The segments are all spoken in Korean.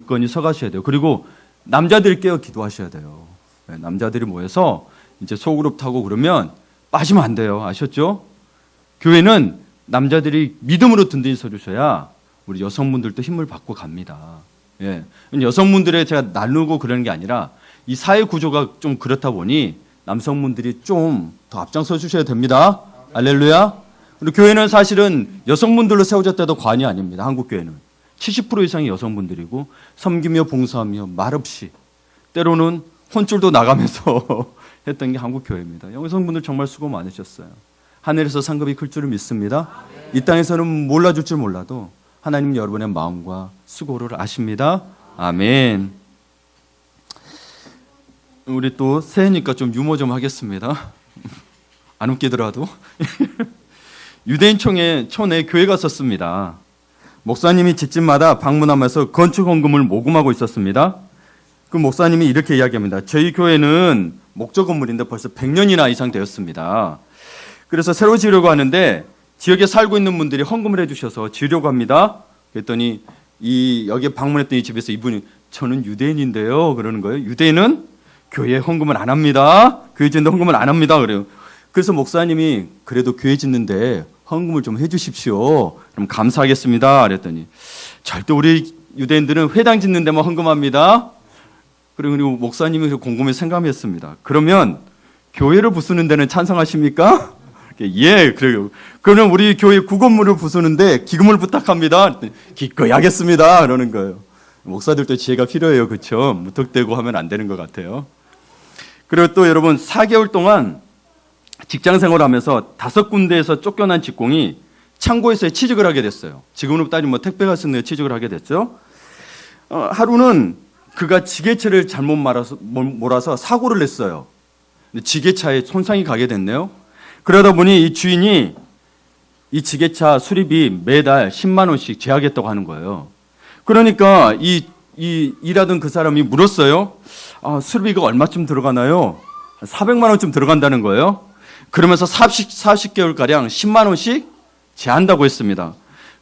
건이 서가셔야 돼요. 그리고 남자들이 깨어 기도하셔야 돼요. 남자들이 모여서 이제 소그룹 타고 그러면 빠지면 안 돼요. 아셨죠? 교회는 남자들이 믿음으로 든든히 서주셔야 우리 여성분들도 힘을 받고 갑니다. 예. 여성분들의 제가 나누고 그러는 게 아니라 이 사회 구조가 좀 그렇다 보니 남성분들이 좀 더 앞장서 주셔야 됩니다. 할렐루야. 그리고 교회는 사실은 여성분들로 세워졌다도 과언이 아닙니다. 한국 교회는 70% 이상이 여성분들이고 섬기며 봉사하며 말없이 때로는 혼줄도 나가면서 했던 게 한국 교회입니다. 여성분들 정말 수고 많으셨어요. 하늘에서 상급이 클 줄을 믿습니다. 이 땅에서는 몰라줄 줄 몰라도 하나님 여러분의 마음과 수고를 아십니다. 아멘. 우리 또 새해니까 좀 유머 좀 하겠습니다. 안 웃기더라도. 유대인 촌에 교회가 있었습니다. 목사님이 집집마다 방문하면서 건축 헌금을 모금하고 있었습니다. 그 목사님이 이렇게 이야기합니다. 저희 교회는 목조 건물인데 벌써 100년이나 이상 되었습니다. 그래서 새로 지으려고 하는데 지역에 살고 있는 분들이 헌금을 해주셔서 지으려고 합니다. 그랬더니 여기에 방문했던 이 집에서 이분이 저는 유대인인데요 그러는 거예요. 유대인은 교회에 헌금을 안 합니다. 교회 짓는데 헌금을 안 합니다. 그래요. 그래서 목사님이 그래도 교회 짓는데 헌금을 좀 해주십시오. 그럼 감사하겠습니다. 그랬더니 절대 우리 유대인들은 회당 짓는 데만 헌금합니다. 그리고 목사님이 곰곰이 생각했습니다. 그러면 교회를 부수는 데는 찬성하십니까? 예, 그래요. 그러면 우리 교회 구건물을 부수는데 기금을 부탁합니다. 기꺼이 하겠습니다. 그러는 거예요. 목사들도 지혜가 필요해요. 그렇죠? 무턱대고 하면 안 되는 것 같아요. 그리고 또 여러분 4개월 동안 직장 생활하면서 5군데에서 쫓겨난 직공이 창고에서 취직을 하게 됐어요. 지금으로 따지면 택배가 쓰는 데 취직을 하게 됐죠. 하루는 그가 지게차를 잘못 몰아서 사고를 냈어요. 지게차에 손상이 가게 됐네요. 그러다 보니 이 주인이 이 지게차 수리비 매달 10만 원씩 제하겠다고 하는 거예요. 그러니까 일하던 그 사람이 물었어요. 수리비가 얼마쯤 들어가나요? 400만 원쯤 들어간다는 거예요. 그러면서 40개월가량 10만 원씩 제한다고 했습니다.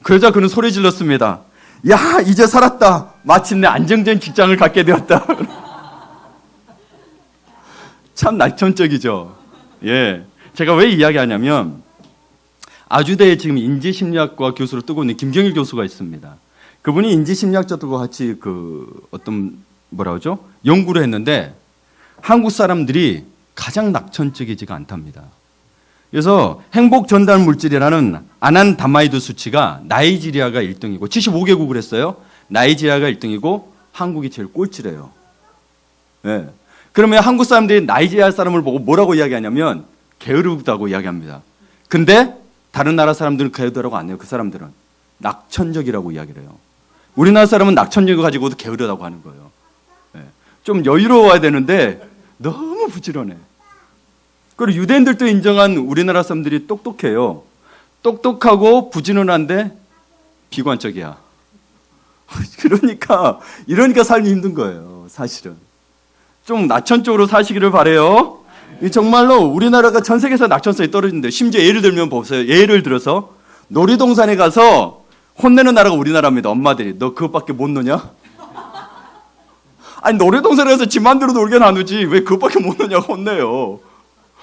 그러자 그는 소리 질렀습니다. 야, 이제 살았다. 마침내 안정된 직장을 갖게 되었다. 참 낙천적이죠. 예. 제가 왜 이야기하냐면 아주대에 지금 인지심리학과 교수로 뜨고 있는 김경일 교수가 있습니다. 그분이 인지심리학자들과 같이 연구를 했는데 한국 사람들이 가장 낙천적이지가 않답니다. 그래서 행복 전달 물질이라는 아난다마이드 수치가 나이지리아가 1등이고 75개국을 했어요. 나이지리아가 1등이고 한국이 제일 꼴찌래요. 네. 그러면 한국 사람들이 나이지리아 사람을 보고 뭐라고 이야기하냐면 게으르다고 이야기합니다. 근데 다른 나라 사람들은 게으르다고 안 해요. 그 사람들은 낙천적이라고 이야기를 해요. 우리나라 사람은 낙천적을 가지고도 게으르다고 하는 거예요. 네. 좀 여유로워야 되는데 너무 부지런해. 그리고 유대인들도 인정한 우리나라 사람들이 똑똑해요. 똑똑하고 부지런한데 비관적이야. 이러니까 삶이 힘든 거예요. 사실은. 좀 낙천적으로 사시기를 바라요. 정말로 우리나라가 전 세계에서 낙천성이 떨어진대. 심지어 예를 들면 보세요. 예를 들어서 놀이동산에 가서 혼내는 나라가 우리나라입니다. 엄마들이 너 그것밖에 못 노냐? 아니 놀이동산에 가서 지 맘대로 놀게 나누지 왜 그것밖에 못 노냐고 혼내요.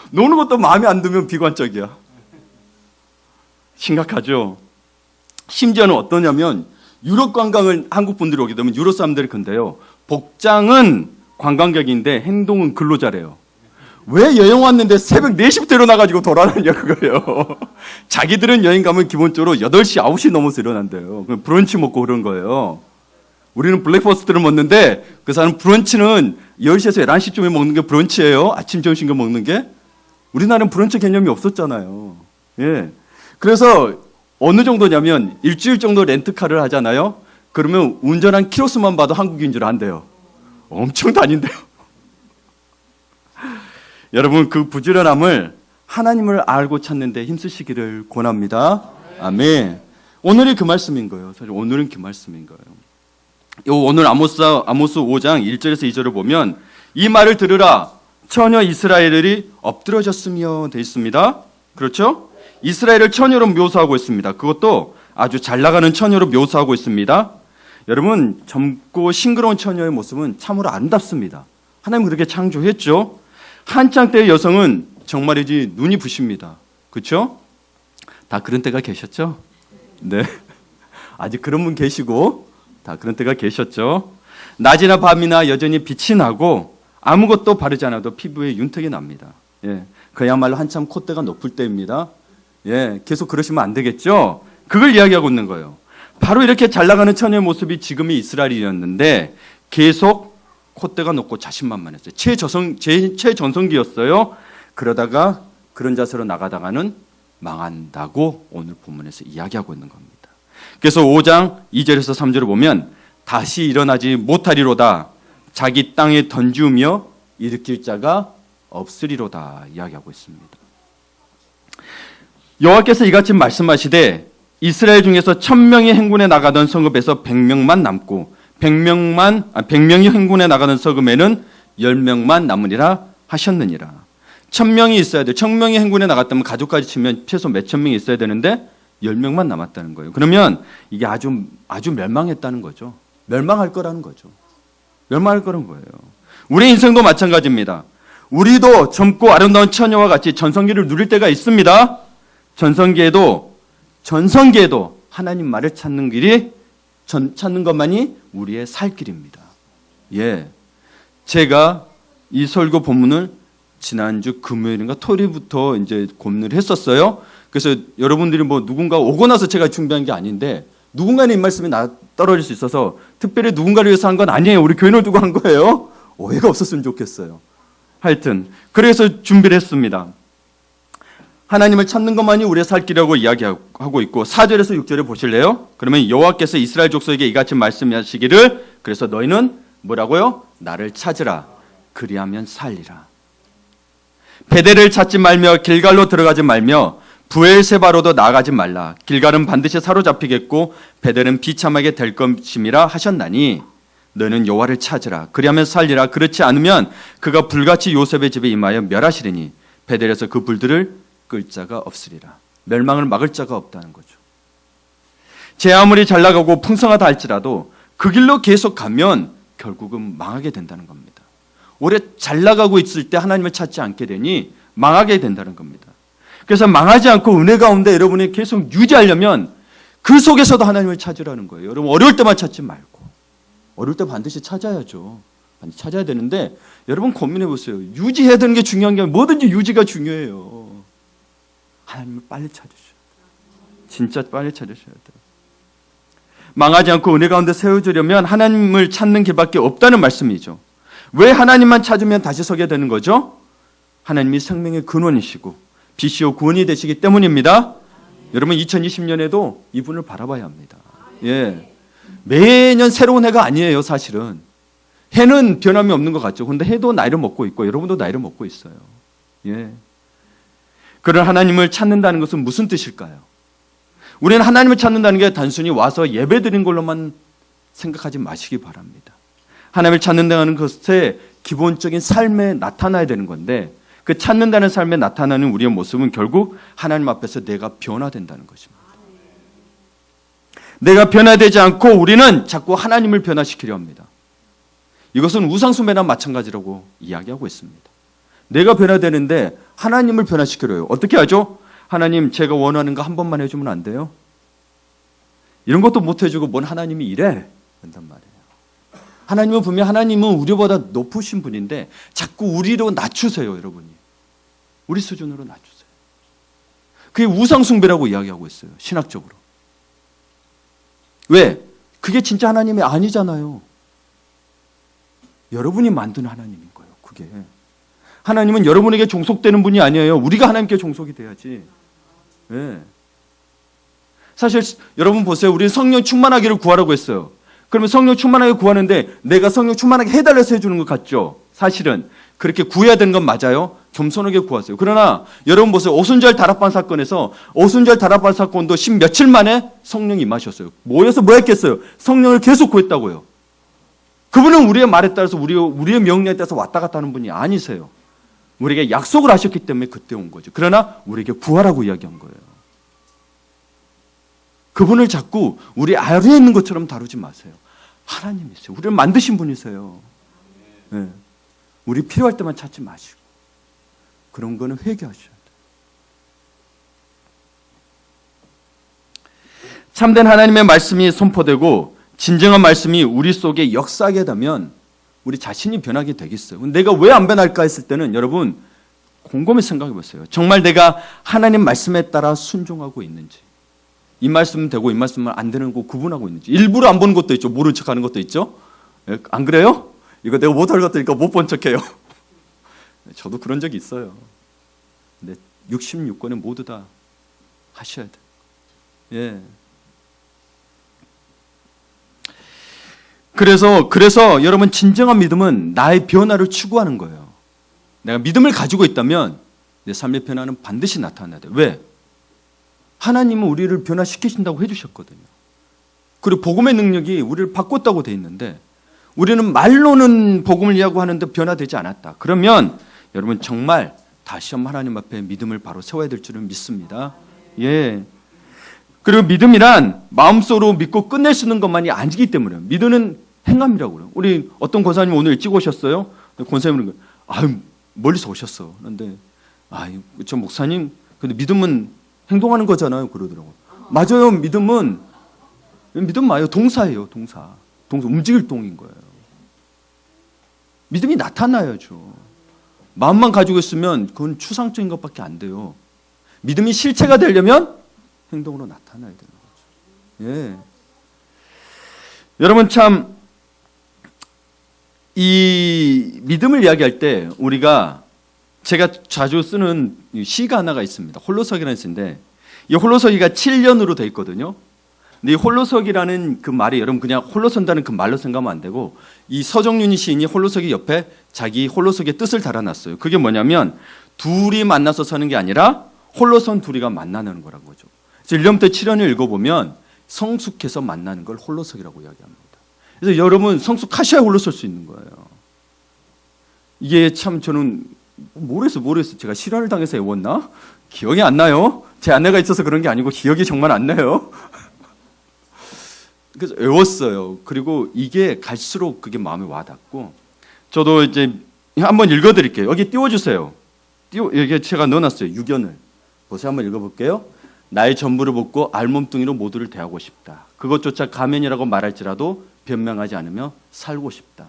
노는 것도 마음에 안 들면 비관적이야. 심각하죠. 심지어는 어떠냐면 유럽 관광을 한국 분들이 오게 되면 유럽 사람들이 근데요. 복장은 관광객인데 행동은 근로자래요. 왜 여행 왔는데 새벽 4시부터 일어나가지고 돌아다니냐 그거예요. 자기들은 여행 가면 기본적으로 8시, 9시 넘어서 일어난대요. 브런치 먹고 그런 거예요. 우리는 블랙퍼스트를 먹는데 그 사람은 브런치는 10시에서 11시쯤에 먹는 게 브런치예요. 아침, 점심 먹는 게. 우리나라는 브런치 개념이 없었잖아요. 예. 그래서 어느 정도냐면 일주일 정도 렌트카를 하잖아요. 그러면 운전한 키로수만 봐도 한국인 줄 안대요. 엄청 다닌대요. 여러분 그 부지런함을 하나님을 알고 찾는 데 힘쓰시기를 권합니다. 아멘. 오늘이 그 말씀인 거예요. 사실 오늘은 그 말씀인 거예요. 오늘 아모스 5장 1절에서 2절을 보면 이 말을 들으라 처녀 이스라엘이 엎드러졌으며 되어 있습니다. 그렇죠? 이스라엘을 처녀로 묘사하고 있습니다. 그것도 아주 잘 나가는 처녀로 묘사하고 있습니다. 여러분, 젊고 싱그러운 처녀의 모습은 참으로 아름답습니다. 하나님 그렇게 창조했죠. 한창 때의 여성은 정말이지 눈이 부십니다. 그렇죠? 다 그런 때가 계셨죠? 네. 아직 그런 분 계시고 다 그런 때가 계셨죠. 낮이나 밤이나 여전히 빛이 나고 아무것도 바르지 않아도 피부에 윤택이 납니다. 예, 그야말로 한참 콧대가 높을 때입니다. 예, 계속 그러시면 안 되겠죠? 그걸 이야기하고 있는 거예요. 바로 이렇게 잘 나가는 처녀의 모습이 지금의 이스라엘이었는데 계속 콧대가 높고 자신만만했어요. 최전성기였어요. 그러다가 그런 자세로 나가다가는 망한다고 오늘 본문에서 이야기하고 있는 겁니다. 그래서 5장 2절에서 3절을 보면 다시 일어나지 못하리로다. 자기 땅에 던지우며 일으킬 자가 없으리로다 이야기하고 있습니다. 여호와께서 이같이 말씀하시되 이스라엘 중에서 1000명이 행군에 나가던 성읍에서 100명만 남고 100명이 행군에 나가는 성읍에는 10명만 남으리라 하셨느니라. 1000명이 있어야 돼. 1000명이 행군에 나갔다면 가족까지 치면 최소 몇천 명이 있어야 되는데 10명만 남았다는 거예요. 그러면 이게 아주 멸망했다는 거죠. 멸망할 거라는 거죠. 멸망할 거라는 거예요. 우리 인생도 마찬가지입니다. 우리도 젊고 아름다운 처녀와 같이 전성기를 누릴 때가 있습니다. 전성기에도 하나님 말을 찾는 길이 찾는 것만이 우리의 살 길입니다. 예, 제가 이 설교 본문을 지난주 금요일인가 토요일부터 이제 고민을 했었어요. 그래서 여러분들이 뭐 누군가 오고 나서 제가 준비한 게 아닌데 누군가의 말씀이 떨어질 수 있어서 특별히 누군가를 위해서 한 건 아니에요. 우리 교인을 두고 한 거예요. 오해가 없었으면 좋겠어요. 하여튼 그래서 준비를 했습니다. 하나님을 찾는 것만이 우리의 살 길이라고 이야기하고 있고 4절에서 6절을 보실래요? 그러면 여호와께서 이스라엘 족속에게 이같이 말씀하시기를 그래서 너희는 뭐라고요? 나를 찾으라. 그리하면 살리라. 베델을 찾지 말며 길갈로 들어가지 말며 브엘세바로도 나아가지 말라. 길갈은 반드시 사로잡히겠고 베델은 비참하게 될 것임이라 하셨나니 너는 여호와를 찾으라. 그리하면 살리라. 그렇지 않으면 그가 불같이 요셉의 집에 임하여 멸하시리니 베델에서 그 불들을 끌 자가 없으리라. 멸망을 막을 자가 없다는 거죠. 제 아무리 잘 나가고 풍성하다 할지라도 그 길로 계속 가면 결국은 망하게 된다는 겁니다. 오래 잘 나가고 있을 때 하나님을 찾지 않게 되니 망하게 된다는 겁니다. 그래서 망하지 않고 은혜 가운데 여러분이 계속 유지하려면 그 속에서도 하나님을 찾으라는 거예요. 여러분 어려울 때만 찾지 말고 어려울 때 반드시 찾아야죠. 반드시 찾아야 되는데 여러분 고민해 보세요. 유지해야 되는 게 중요한 게 아니라 뭐든지 유지가 중요해요. 하나님을 빨리 찾으셔야 돼요. 진짜 빨리 찾으셔야 돼요. 망하지 않고 은혜 가운데 세워주려면 하나님을 찾는 길밖에 없다는 말씀이죠. 왜 하나님만 찾으면 다시 서게 되는 거죠? 하나님이 생명의 근원이시고 빛이요 구원이 되시기 때문입니다. 여러분 2020년에도 이분을 바라봐야 합니다. 예, 매년 새로운 해가 아니에요. 사실은 해는 변함이 없는 것 같죠. 그런데 해도 나이를 먹고 있고 여러분도 나이를 먹고 있어요. 예. 그런 하나님을 찾는다는 것은 무슨 뜻일까요? 우리는 하나님을 찾는다는 게 단순히 와서 예배드린 걸로만 생각하지 마시기 바랍니다. 하나님을 찾는다는 것의 기본적인 삶에 나타나야 되는 건데 그 찾는다는 삶에 나타나는 우리의 모습은 결국 하나님 앞에서 내가 변화된다는 것입니다. 내가 변화되지 않고 우리는 자꾸 하나님을 변화시키려 합니다. 이것은 우상숭배나 마찬가지라고 이야기하고 있습니다. 내가 변화되는데 하나님을 변화시키려요. 어떻게 하죠? 하나님 제가 원하는 거 한 번만 해주면 안 돼요? 이런 것도 못 해주고 뭔 하나님이 이래? 그런단 말이에요. 하나님은 분명 하나님은 우리보다 높으신 분인데 자꾸 우리로 낮추세요. 여러분이. 우리 수준으로 낮추세요. 그게 우상숭배라고 이야기하고 있어요. 신학적으로. 왜? 그게 진짜 하나님이 아니잖아요. 여러분이 만든 하나님인 거예요. 그게. 하나님은 여러분에게 종속되는 분이 아니에요. 우리가 하나님께 종속이 돼야지. 네. 사실 여러분 보세요. 우리는 성령 충만하기를 구하라고 했어요. 그러면 성령 충만하게 구하는데 내가 성령 충만하게 해달라서 해주는 것 같죠? 사실은 그렇게 구해야 되는 건 맞아요. 겸손하게 구하세요. 그러나 여러분 보세요. 오순절 다락방 사건에서 오순절 다락방 사건도 10며칠 만에 성령이 임하셨어요. 모여서 뭐 했겠어요? 성령을 계속 구했다고요. 그분은 우리의 말에 따라서 우리의 명령에 따라서 왔다 갔다 하는 분이 아니세요. 우리에게 약속을 하셨기 때문에 그때 온 거죠. 그러나 우리에게 구하라고 이야기한 거예요. 그분을 자꾸 우리 아래에 있는 것처럼 다루지 마세요. 하나님이세요. 우리를 만드신 분이세요. 네. 우리 필요할 때만 찾지 마시고 그런 거는 회개하셔야 돼요. 참된 하나님의 말씀이 선포되고 진정한 말씀이 우리 속에 역사하게 되면 우리 자신이 변하게 되겠어요. 내가 왜 안 변할까 했을 때는 여러분 곰곰이 생각해 보세요. 정말 내가 하나님 말씀에 따라 순종하고 있는지, 이 말씀은 되고 이 말씀은 안 되는 거 구분하고 있는지. 일부러 안 보는 것도 있죠. 모른 척하는 것도 있죠. 안 그래요? 이거 내가 못할 것 같으니까 못 본 척해요. 저도 그런 적이 있어요. 근데 66권에 모두 다 하셔야 돼요. 예. 그래서 여러분 진정한 믿음은 나의 변화를 추구하는 거예요. 내가 믿음을 가지고 있다면 내 삶의 변화는 반드시 나타나야 돼요. 왜? 하나님은 우리를 변화시키신다고 해주셨거든요. 그리고 복음의 능력이 우리를 바꿨다고 돼 있는데 우리는 말로는 복음을 이야기하는데 변화되지 않았다. 그러면 여러분 정말 다시 한번 하나님 앞에 믿음을 바로 세워야 될 줄은 믿습니다. 예. 그리고 믿음이란 마음속으로 믿고 끝낼 수 있는 것만이 아니기 때문에 믿음은 행함이라고 그래요. 우리 어떤 권사님 오늘 일찍 오셨어요. 권사님은 멀리서 오셨어. 그런데 저 목사님 근데 믿음은 행동하는 거잖아요. 그러더라고요. 맞아요. 믿음 맞아요. 동사예요. 동사 움직일 동인 거예요. 믿음이 나타나야죠. 마음만 가지고 있으면 그건 추상적인 것밖에 안 돼요. 믿음이 실체가 되려면 행동으로 나타나야 되는 거죠. 예. 여러분 참 이 믿음을 이야기할 때 우리가 제가 자주 쓰는 시가 하나가 있습니다. 홀로서기라는 시인데 이 홀로서기가 7년으로 되어 있거든요. 근데 이 홀로서기라는 그 말이 여러분 그냥 홀로선다는 그 말로 생각하면 안 되고 이 서정윤이 시인이 홀로서기 옆에 자기 홀로서기의 뜻을 달아놨어요. 그게 뭐냐면 둘이 만나서 사는 게 아니라 홀로선 둘이가 만나는 거라는 거죠. 그래서 1년부터 7년을 읽어보면 성숙해서 만나는 걸 홀로서기라고 이야기합니다. 그래서 여러분 성숙하셔야 홀로설 수 있는 거예요. 이게 참 저는 모르겠어요. 제가 실현을 당해서 외웠나? 기억이 안 나요. 제 아내가 있어서 그런 게 아니고 기억이 정말 안 나요. 그래서 외웠어요. 그리고 이게 갈수록 그게 마음에 와닿고 저도 이제 한번 읽어드릴게요. 여기 띄워주세요. 여기 제가 넣어놨어요. 유견을. 보세요. 한번 읽어볼게요. 나의 전부를 벗고 알몸뚱이로 모두를 대하고 싶다. 그것조차 가면이라고 말할지라도 변명하지 않으며 살고 싶다.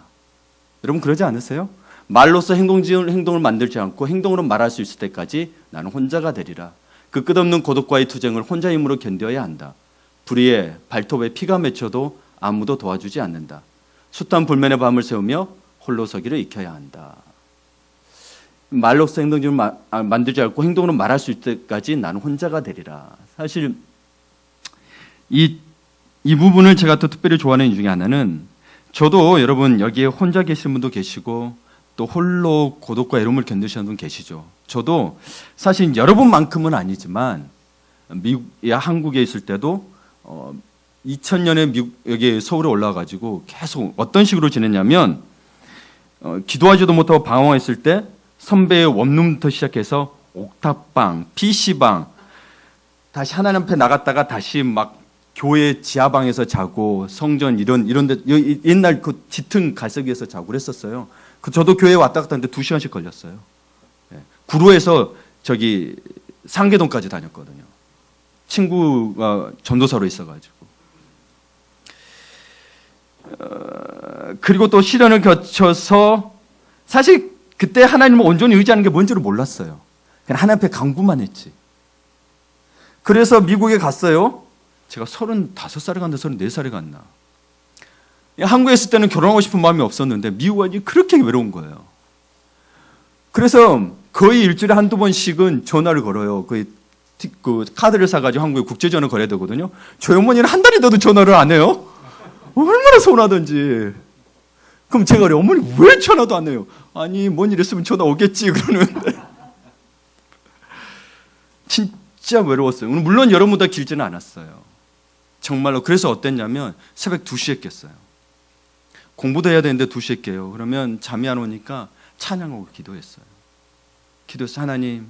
여러분 그러지 않으세요? 말로써 행동을 만들지 않고 행동으로 말할 수 있을 때까지 나는 혼자가 되리라. 그 끝없는 고독과의 투쟁을 혼자 힘으로 견뎌야 한다. 불의에 발톱에 피가 맺혀도 아무도 도와주지 않는다. 숱한 불면의 밤을 새우며 홀로 서기를 익혀야 한다. 말로써 행동을 만들지 않고 행동으로 말할 수 있을 때까지 나는 혼자가 되리라. 사실 이 부분을 제가 또 특별히 좋아하는 이유 중에 하나는 저도 여러분 여기에 혼자 계신 분도 계시고 또 홀로 고독과 외로움을 견디시는 분 계시죠. 저도 사실 여러분만큼은 아니지만 한국에 있을 때도 2000년에 여기 서울에 올라와가지고 계속 어떤 식으로 지냈냐면 기도하지도 못하고 방황했을 때 선배의 원룸부터 시작해서 옥탑방, PC방 다시 하나님 앞에 나갔다가 다시 막 교회 지하방에서 자고 성전 이런데 옛날 그 짙은 갈색 위에서 자고 그랬었어요. 저도 교회 왔다 갔다 하는데 2시간씩 걸렸어요. 구로에서 저기 상계동까지 다녔거든요. 친구가 전도사로 있어가지고. 그리고 또 시련을 거쳐서 사실 그때 하나님을 온전히 의지하는 게 뭔지를 몰랐어요. 그냥 하나님 앞에 간구만 했지. 그래서 미국에 갔어요. 제가 35살에 갔나 34살에 갔나. 한국에 있을 때는 결혼하고 싶은 마음이 없었는데 미국 와니 그렇게 외로운 거예요. 그래서 거의 일주일에 한두 번씩은 전화를 걸어요. 그 카드를 사가지고 한국에 국제전화 걸어야 되거든요. 저희 어머니는 한 달이 돼도 전화를 안 해요. 얼마나 서운하던지. 그럼 제가 그래요. 어머니 왜 전화도 안 해요? 아니 뭔 일 있으면 전화 오겠지 그러는데. 진짜 외로웠어요. 물론 여러분보다 길지는 않았어요. 정말로. 그래서 어땠냐면 새벽 2시에 깼어요. 공부도 해야 되는데 2시에 깨요. 그러면 잠이 안 오니까 찬양하고 기도했어요. 기도해서 하나님,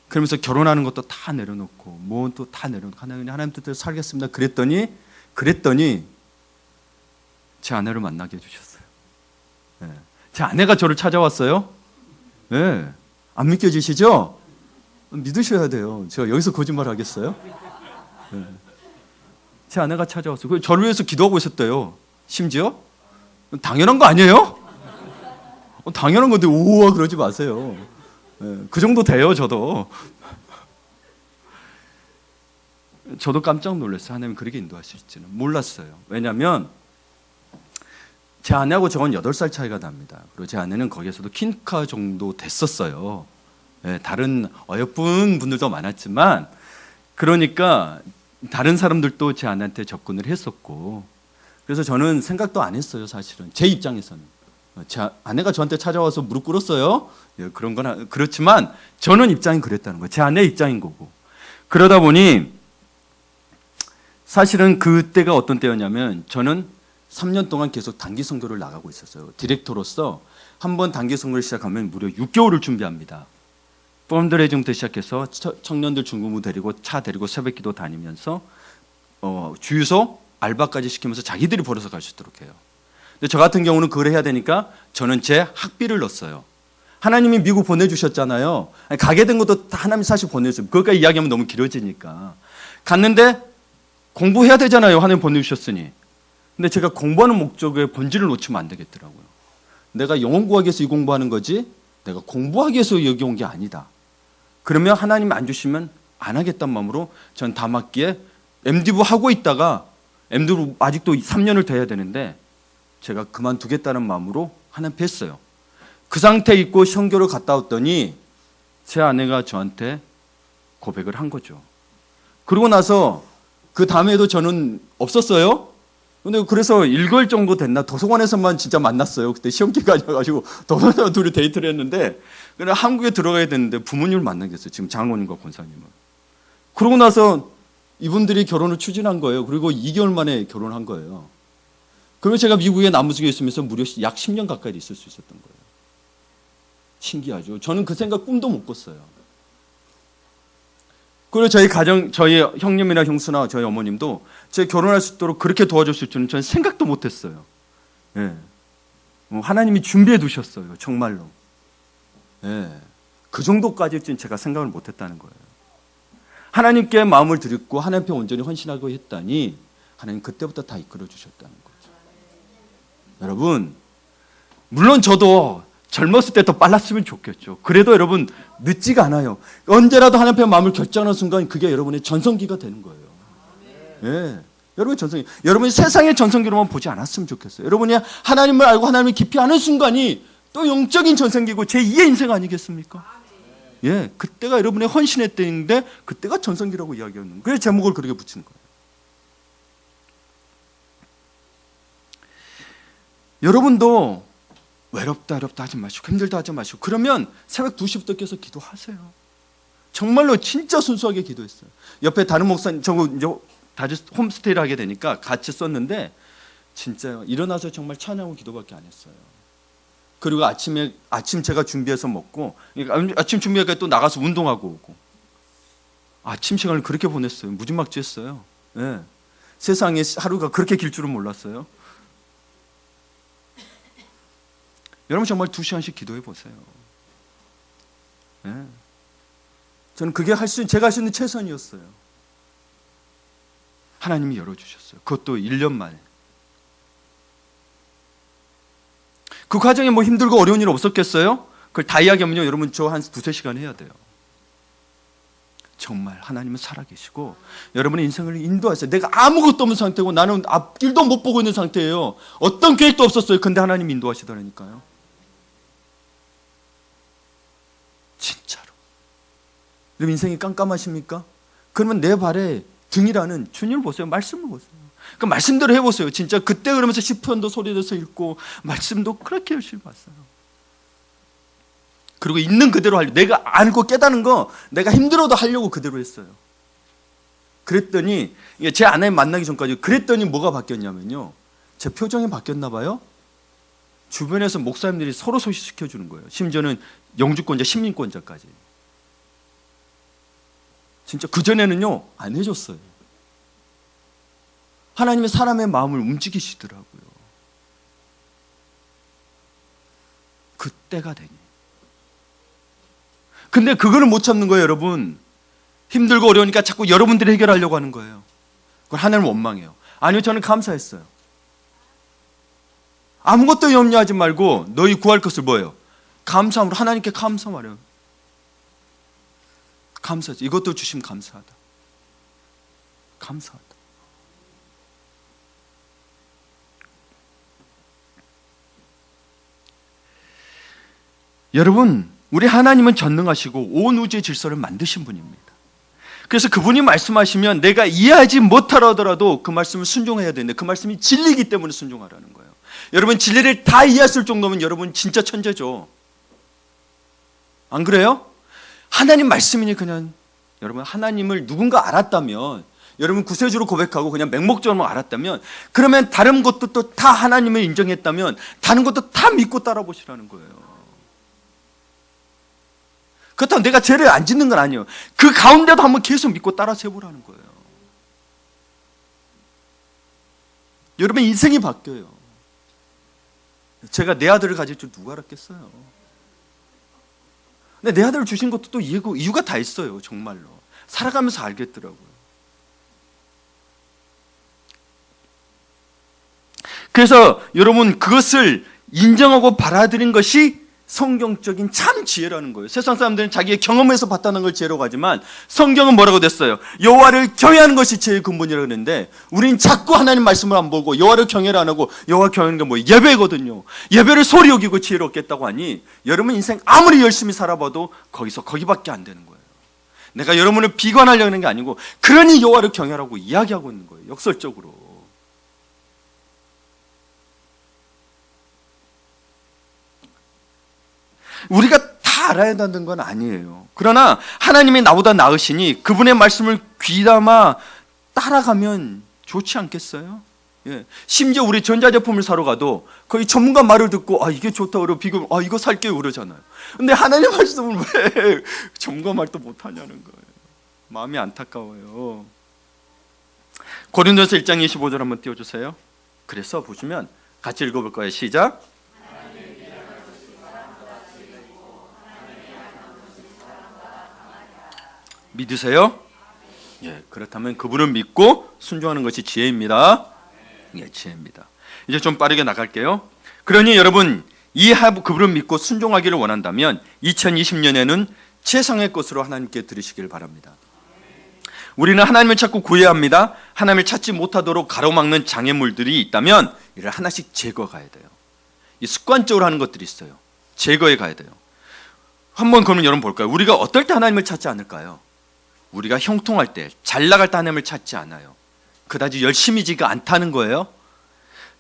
그러면서 결혼하는 것도 다 내려놓고 뭐 또 다 내려놓고 하나님 뜻대로 살겠습니다. 그랬더니 제 아내를 만나게 해주셨어요. 네. 제 아내가 저를 찾아왔어요. 네. 안 믿겨지시죠? 믿으셔야 돼요. 제가 여기서 거짓말 하겠어요? 네. 제 아내가 찾아왔어요. 저를 위해서 기도하고 있었대요. 심지어 당연한 거 아니에요? 당연한 건데 우와 그러지 마세요. 네. 그 정도 돼요. 저도 깜짝 놀랐어요. 하나님 그렇게 인도하실지는 몰랐어요. 왜냐하면 제 아내하고 저건 8살 차이가 납니다. 그리고 제 아내는 거기에서도 퀸카 정도 됐었어요. 네, 다른 어여쁜 분들도 많았지만 그러니까 다른 사람들도 제 아내한테 접근을 했었고 그래서 저는 생각도 안 했어요. 사실은 제 입장에서는 제 아내가 저한테 찾아와서 무릎 꿇었어요. 네, 그런 건 그렇지만 저는 입장이 그랬다는 거예요. 제 아내 입장인 거고 그러다 보니 사실은 그때가 어떤 때였냐면 저는 3년 동안 계속 단기 선교를 나가고 있었어요. 디렉터로서 한 번 단기 선교를 시작하면 무려 6개월을 준비합니다. 펀드레이징부터 시작해서 청년들 중고무 데리고 차 데리고 새벽기도 다니면서 주유소 알바까지 시키면서 자기들이 벌어서 갈 수 있도록 해요. 근데 저 같은 경우는 그걸 해야 되니까 저는 제 학비를 넣었어요. 하나님이 미국 보내주셨잖아요. 가게 된 것도 다 하나님이 사실 보내줬어요. 그것까지 이야기하면 너무 길어지니까. 갔는데 공부해야 되잖아요. 하나님 보내주셨으니. 근데 제가 공부하는 목적의 본질을 놓치면 안 되겠더라고요. 내가 영혼 구하기 위해서 이 공부하는 거지 내가 공부하기 위해서 여기 온 게 아니다. 그러면 하나님이 안 주시면 안 하겠다는 마음으로 전 다맞기에 MD부 하고 있다가 MD부 아직도 3년을 더 해야 되는데 제가 그만두겠다는 마음으로 하나님 뵀어요. 그 상태에 있고 선교를 갔다 왔더니 제 아내가 저한테 고백을 한 거죠. 그러고 나서 그 다음에도 저는 없었어요. 근데 그래서 1개월 정도 됐나 도서관에서만 진짜 만났어요. 그때 시험 기간이어가지고 도서관 둘이 데이트를 했는데 그냥 한국에 들어가야 되는데 부모님을 만나겠어요. 지금 장모님과 권사님을. 그러고 나서 이분들이 결혼을 추진한 거예요. 그리고 2개월 만에 결혼한 거예요. 그리고 제가 미국에 남부지구에 있으면서 무려 약 10년 가까이 있을 수 있었던 거예요. 신기하죠. 저는 그 생각 꿈도 못 꿨어요. 그리고 저희 가정, 저희 형님이나 형수나 저희 어머님도 제 결혼할 수 있도록 그렇게 도와주실 줄은 저는 생각도 못했어요. 예. 하나님이 준비해 두셨어요. 정말로. 예. 그 정도까지는 제가 생각을 못했다는 거예요. 하나님께 마음을 드렸고 하나님께 온전히 헌신하고 했다니 하나님 그때부터 다 이끌어 주셨다는 거죠. 여러분, 물론 저도 젊었을 때 더 빨랐으면 좋겠죠. 그래도 여러분 늦지가 않아요. 언제라도 하나님 앞에 마음을 결정하는 순간 그게 여러분의 전성기가 되는 거예요. 예, 여러분의 전성기. 여러분이 세상의 전성기로만 보지 않았으면 좋겠어요. 여러분이 하나님을 알고 하나님을 깊이 아는 순간이 또 영적인 전성기고 제2의 인생 아니겠습니까? 예, 그때가 여러분의 헌신의 때인데 그때가 전성기라고 이야기하는 거예요. 그래서 제목을 그렇게 붙이는 거예요. 여러분도 외롭다 어렵다 하지 마시고 힘들다 하지 마시고 그러면 새벽 2시부터 깨서 기도하세요. 정말로 진짜 순수하게 기도했어요. 옆에 다른 목사님 저거 이제 다시 홈스테이를 하게 되니까 같이 썼는데 진짜 일어나서 정말 찬양하고 기도밖에 안 했어요. 그리고 아침 제가 준비해서 먹고 아침 준비하니까 또 나가서 운동하고 오고 아침 시간을 그렇게 보냈어요. 무지막지했어요. 예. 세상에 하루가 그렇게 길 줄은 몰랐어요. 여러분 정말 2시간씩 기도해 보세요. 네. 저는 그게 제가 할 수 있는 최선이었어요. 하나님이 열어주셨어요. 그것도 1년 만에. 그 과정에 뭐 힘들고 어려운 일 없었겠어요? 그걸 다 이야기하면요 여러분 저 한 2-3시간 해야 돼요. 정말 하나님은 살아계시고 여러분의 인생을 인도하세요. 내가 아무것도 없는 상태고 나는 앞길도 못 보고 있는 상태예요. 어떤 계획도 없었어요. 근데 하나님이 인도하시더라니까요. 진짜로. 여러분 인생이 깜깜하십니까? 그러면 내 발에 등이라는 주님을 보세요. 말씀을 보세요. 그 말씀대로 해보세요. 진짜 그때 그러면서 시편도 소리내서 읽고 말씀도 그렇게 열심히 봤어요. 그리고 있는 그대로 하려고 내가 알고 깨닫는 거 내가 힘들어도 하려고 그대로 했어요. 그랬더니 제 아내 만나기 전까지 그랬더니 뭐가 바뀌었냐면요. 제 표정이 바뀌었나 봐요. 주변에서 목사님들이 서로 소식시켜주는 거예요. 심지어는 영주권자, 시민권자까지. 진짜 그전에는요 안 해줬어요. 하나님이 사람의 마음을 움직이시더라고요. 그때가 되니. 근데 그거를 못 참는 거예요, 여러분. 힘들고 어려우니까 자꾸 여러분들이 해결하려고 하는 거예요. 그걸 하나님은 원망해요. 아니요, 저는 감사했어요. 아무것도 염려하지 말고 너희 구할 것을 뭐예요? 감사함으로 하나님께 감사 말해요. 감사하지. 이것도 주시면 감사하다. 감사하다. 여러분, 우리 하나님은 전능하시고 온 우주의 질서를 만드신 분입니다. 그래서 그분이 말씀하시면 내가 이해하지 못하라 하더라도 그 말씀을 순종해야 되는데 그 말씀이 진리이기 때문에 순종하라는 거예요. 여러분, 진리를 다 이해했을 정도면 여러분 진짜 천재죠. 안 그래요? 하나님 말씀이니 그냥 여러분 하나님을 누군가 알았다면, 여러분 구세주로 고백하고 그냥 맹목적으로 알았다면, 그러면 다른 것도 또 다 하나님을 인정했다면 다른 것도 다 믿고 따라보시라는 거예요. 그렇다고 내가 죄를 안 짓는 건 아니에요. 그 가운데도 한번 계속 믿고 따라서 해보라는 거예요. 여러분 인생이 바뀌어요. 제가 내 아들을 가질 줄 누가 알았겠어요. 근데 내 아들을 주신 것도 또 이유가 다 있어요. 정말로 살아가면서 알겠더라고요. 그래서 여러분 그것을 인정하고 받아들인 것이 성경적인 참 지혜라는 거예요. 세상 사람들은 자기의 경험에서 봤다는 걸 지혜라고 하지만 성경은 뭐라고 됐어요? 여호와를 경외하는 것이 제일 근본이라고 했는데 우린 자꾸 하나님 말씀을 안 보고 여호와를 경외를 안 하고, 여호와 경외하는 게 뭐 예배거든요. 예배를 소리 여기고 지혜롭겠다고 하니 여러분 인생 아무리 열심히 살아봐도 거기밖에 안 되는 거예요. 내가 여러분을 비관하려고 하는 게 아니고 그러니 여호와를 경외하라고 이야기하고 있는 거예요. 역설적으로. 우리가 다 알아야 되는 건 아니에요. 그러나 하나님이 나보다 나으시니 그분의 말씀을 귀담아 따라가면 좋지 않겠어요? 예. 심지어 우리 전자제품을 사러 가도 거의 전문가 말을 듣고 이게 좋다고 그러고 비교 이거 살게요 그러잖아요. 근데 하나님 말씀을 왜 전문가 말도 못하냐는 거예요. 마음이 안타까워요. 고린도서 1장 25절 한번 띄워주세요. 그래서 보시면 같이 읽어볼 거예요. 시작. 믿으세요? 예, 그렇다면 그분을 믿고 순종하는 것이 지혜입니다. 예, 지혜입니다. 이제 좀 빠르게 나갈게요. 그러니 여러분 그분을 믿고 순종하기를 원한다면 2020년에는 최상의 것으로 하나님께 드리시길 바랍니다. 우리는 하나님을 찾고 구해야 합니다. 하나님을 찾지 못하도록 가로막는 장애물들이 있다면 이를 하나씩 제거가야 돼요. 이 습관적으로 하는 것들이 있어요. 제거해 가야 돼요. 한번 그러면 여러분 볼까요? 우리가 어떨 때 하나님을 찾지 않을까요? 우리가 형통할 때, 잘 나갈 때 하나님을 찾지 않아요. 그다지 열심히지가 않다는 거예요.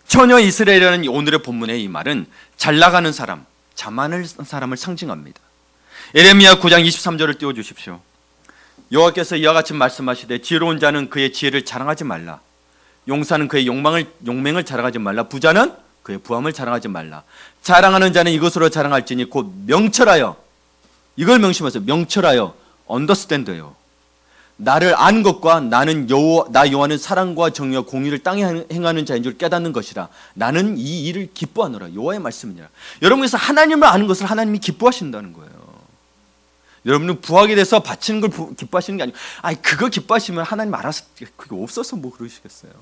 처녀 이스라엘이라는 오늘의 본문의 이 말은 잘 나가는 사람, 자만한 사람을 상징합니다. 에레미야 9장 23절을 띄워주십시오. 여호와께서 이와 같이 말씀하시되 지혜로운 자는 그의 지혜를 자랑하지 말라. 용사는 그의 용맹을 자랑하지 말라. 부자는 그의 부함을 자랑하지 말라. 자랑하는 자는 이것으로 자랑할지니 곧 명철하여, 이걸 명심하세요. 명철하여, 언더스탠드예요. 나를 아는 것과 나는 나 여호와는 사랑과 정의와 공의를 땅에 행하는 자인 줄 깨닫는 것이라. 나는 이 일을 기뻐하노라. 여호와의 말씀이니라. 여러분께서 하나님을 아는 것을 하나님이 기뻐하신다는 거예요. 여러분은 부하게 돼서 바치는 걸 기뻐하시는 게 아니고, 그거 기뻐하시면 하나님 알아서, 그게 없어서 뭐 그러시겠어요.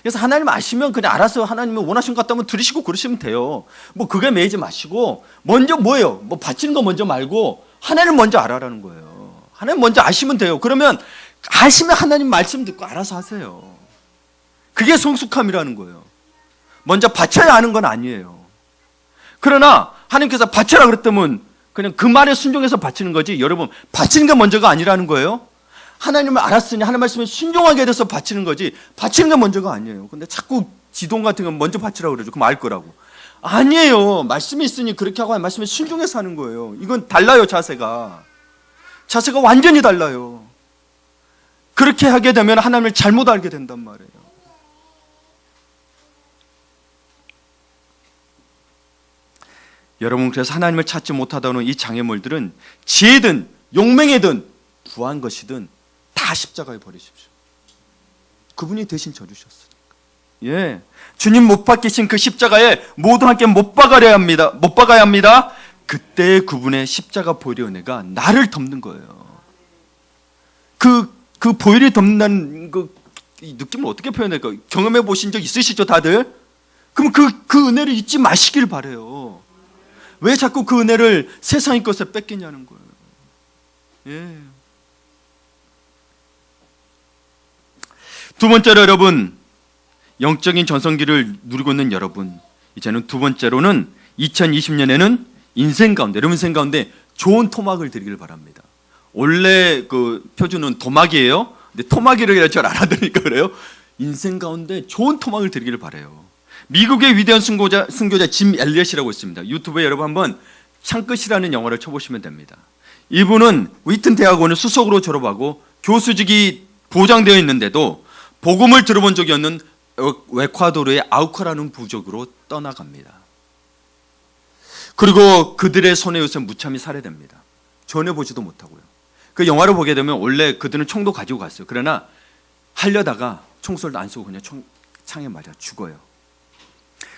그래서 하나님 아시면 그냥 알아서 하나님이 원하신 것 같다면 들으시고 그러시면 돼요. 뭐 그게 매이지 마시고 먼저 뭐예요? 뭐 바치는 거 먼저 말고 하나님 먼저 알아라는 거예요. 하나님 먼저 아시면 돼요. 그러면 아시면 하나님 말씀 듣고 알아서 하세요. 그게 성숙함이라는 거예요. 먼저 바쳐야 하는 건 아니에요. 그러나 하나님께서 바쳐라 그랬다면 그냥 그 말에 순종해서 바치는 거지, 여러분 바치는 게 먼저가 아니라는 거예요. 하나님을 알았으니 하나님 말씀에 순종하게 돼서 바치는 거지 바치는 게 먼저가 아니에요. 근데 자꾸 지동 같은 건 먼저 바치라고 그러죠. 그럼 알 거라고. 아니에요. 말씀이 있으니 그렇게 하고 말씀에 순종해서 하는 거예요. 이건 달라요. 자세가 완전히 달라요. 그렇게 하게 되면 하나님을 잘못 알게 된단 말이에요. 여러분 그래서 하나님을 찾지 못하다는 이 장애물들은 지혜든 용맹이든 부한 것이든 다 십자가에 버리십시오. 그분이 대신 져주셨으니까. 예. 주님 못 박히신 그 십자가에 모두 함께 못 박아야 합니다. 못 박아야 합니다. 그때 그분의 십자가 보혈의 은혜가 나를 덮는 거예요. 그 보혈이 덮는다는 이 느낌을 어떻게 표현할까요? 경험해 보신 적 있으시죠, 다들? 그럼 그 은혜를 잊지 마시길 바래요. 왜 자꾸 그 은혜를 세상의 것에 뺏기냐는 거예요. 예. 두 번째로 여러분, 영적인 전성기를 누리고 있는 여러분, 이제는 두 번째로는 2020년에는 인생 가운데, 여러분 인생 가운데 좋은 토막을 드리길 바랍니다. 원래 그 표준은 토막이에요. 근데 토막이를 잘 알아들으니까 그래요. 인생 가운데 좋은 토막을 드리기를 바라요. 미국의 위대한 순교자 짐 엘리엇이라고 있습니다. 유튜브에 여러분 한번 창끝이라는 영화를 쳐보시면 됩니다. 이분은 위튼 대학원을 수석으로 졸업하고 교수직이 보장되어 있는데도 복음을 들어본 적이 없는 에콰도르의 아우카라는 부족으로 떠나갑니다. 그리고 그들의 손에 의해서 무참히 살해됩니다. 전혀 보지도 못하고요. 그 영화를 보게 되면 원래 그들은 총도 가지고 갔어요. 그러나 하려다가 총소리도 안 쏘고 그냥 창에 맞아 죽어요.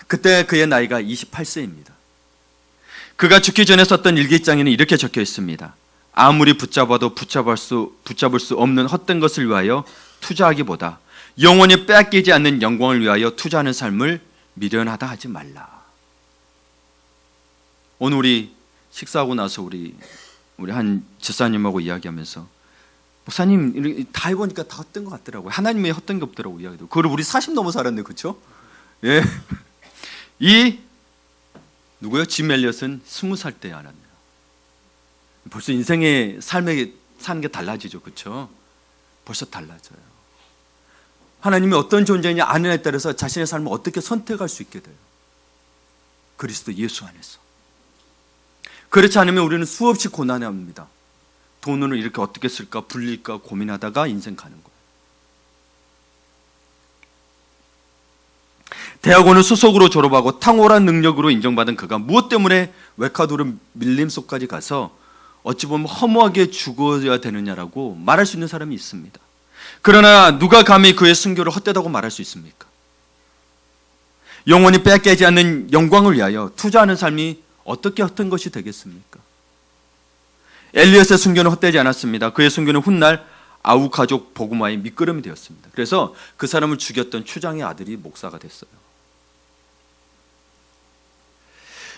그때 그의 나이가 28세입니다. 그가 죽기 전에 썼던 일기장에는 이렇게 적혀 있습니다. 아무리 붙잡아도 붙잡을 수 없는 헛된 것을 위하여 투자하기보다 영원히 빼앗기지 않는 영광을 위하여 투자하는 삶을 미련하다 하지 말라. 오늘 우리 식사하고 나서 우리 한 집사님하고 이야기하면서 목사님 다 해보니까 다 헛된 것 같더라고요. 하나님의 헛된 게 없더라고 이야기도. 그걸 우리 40 넘어 살았네, 그렇죠? 예. 누구요? 짐 엘리엇은 20살 때 알았네요. 벌써 인생의 삶에 사는 게 달라지죠, 그렇죠? 벌써 달라져요. 하나님이 어떤 존재냐 아느냐에 따라서 자신의 삶을 어떻게 선택할 수 있게 돼요. 그리스도 예수 안에서. 그렇지 않으면 우리는 수없이 고난해 합니다. 돈을 이렇게 어떻게 쓸까 불릴까 고민하다가 인생 가는 거예요. 대학원을 수석으로 졸업하고 탁월한 능력으로 인정받은 그가 무엇 때문에 에콰도르 밀림속까지 가서 어찌 보면 허무하게 죽어야 되느냐라고 말할 수 있는 사람이 있습니다. 그러나 누가 감히 그의 순교를 헛되다고 말할 수 있습니까? 영원히 빼앗기지 않는 영광을 위하여 투자하는 삶이 어떻게 헛된 것이 되겠습니까? 엘리엇의 순교는 헛되지 않았습니다. 그의 순교는 훗날 아우 가족 복음화의 밑거름이 되었습니다. 그래서 그 사람을 죽였던 추장의 아들이 목사가 됐어요.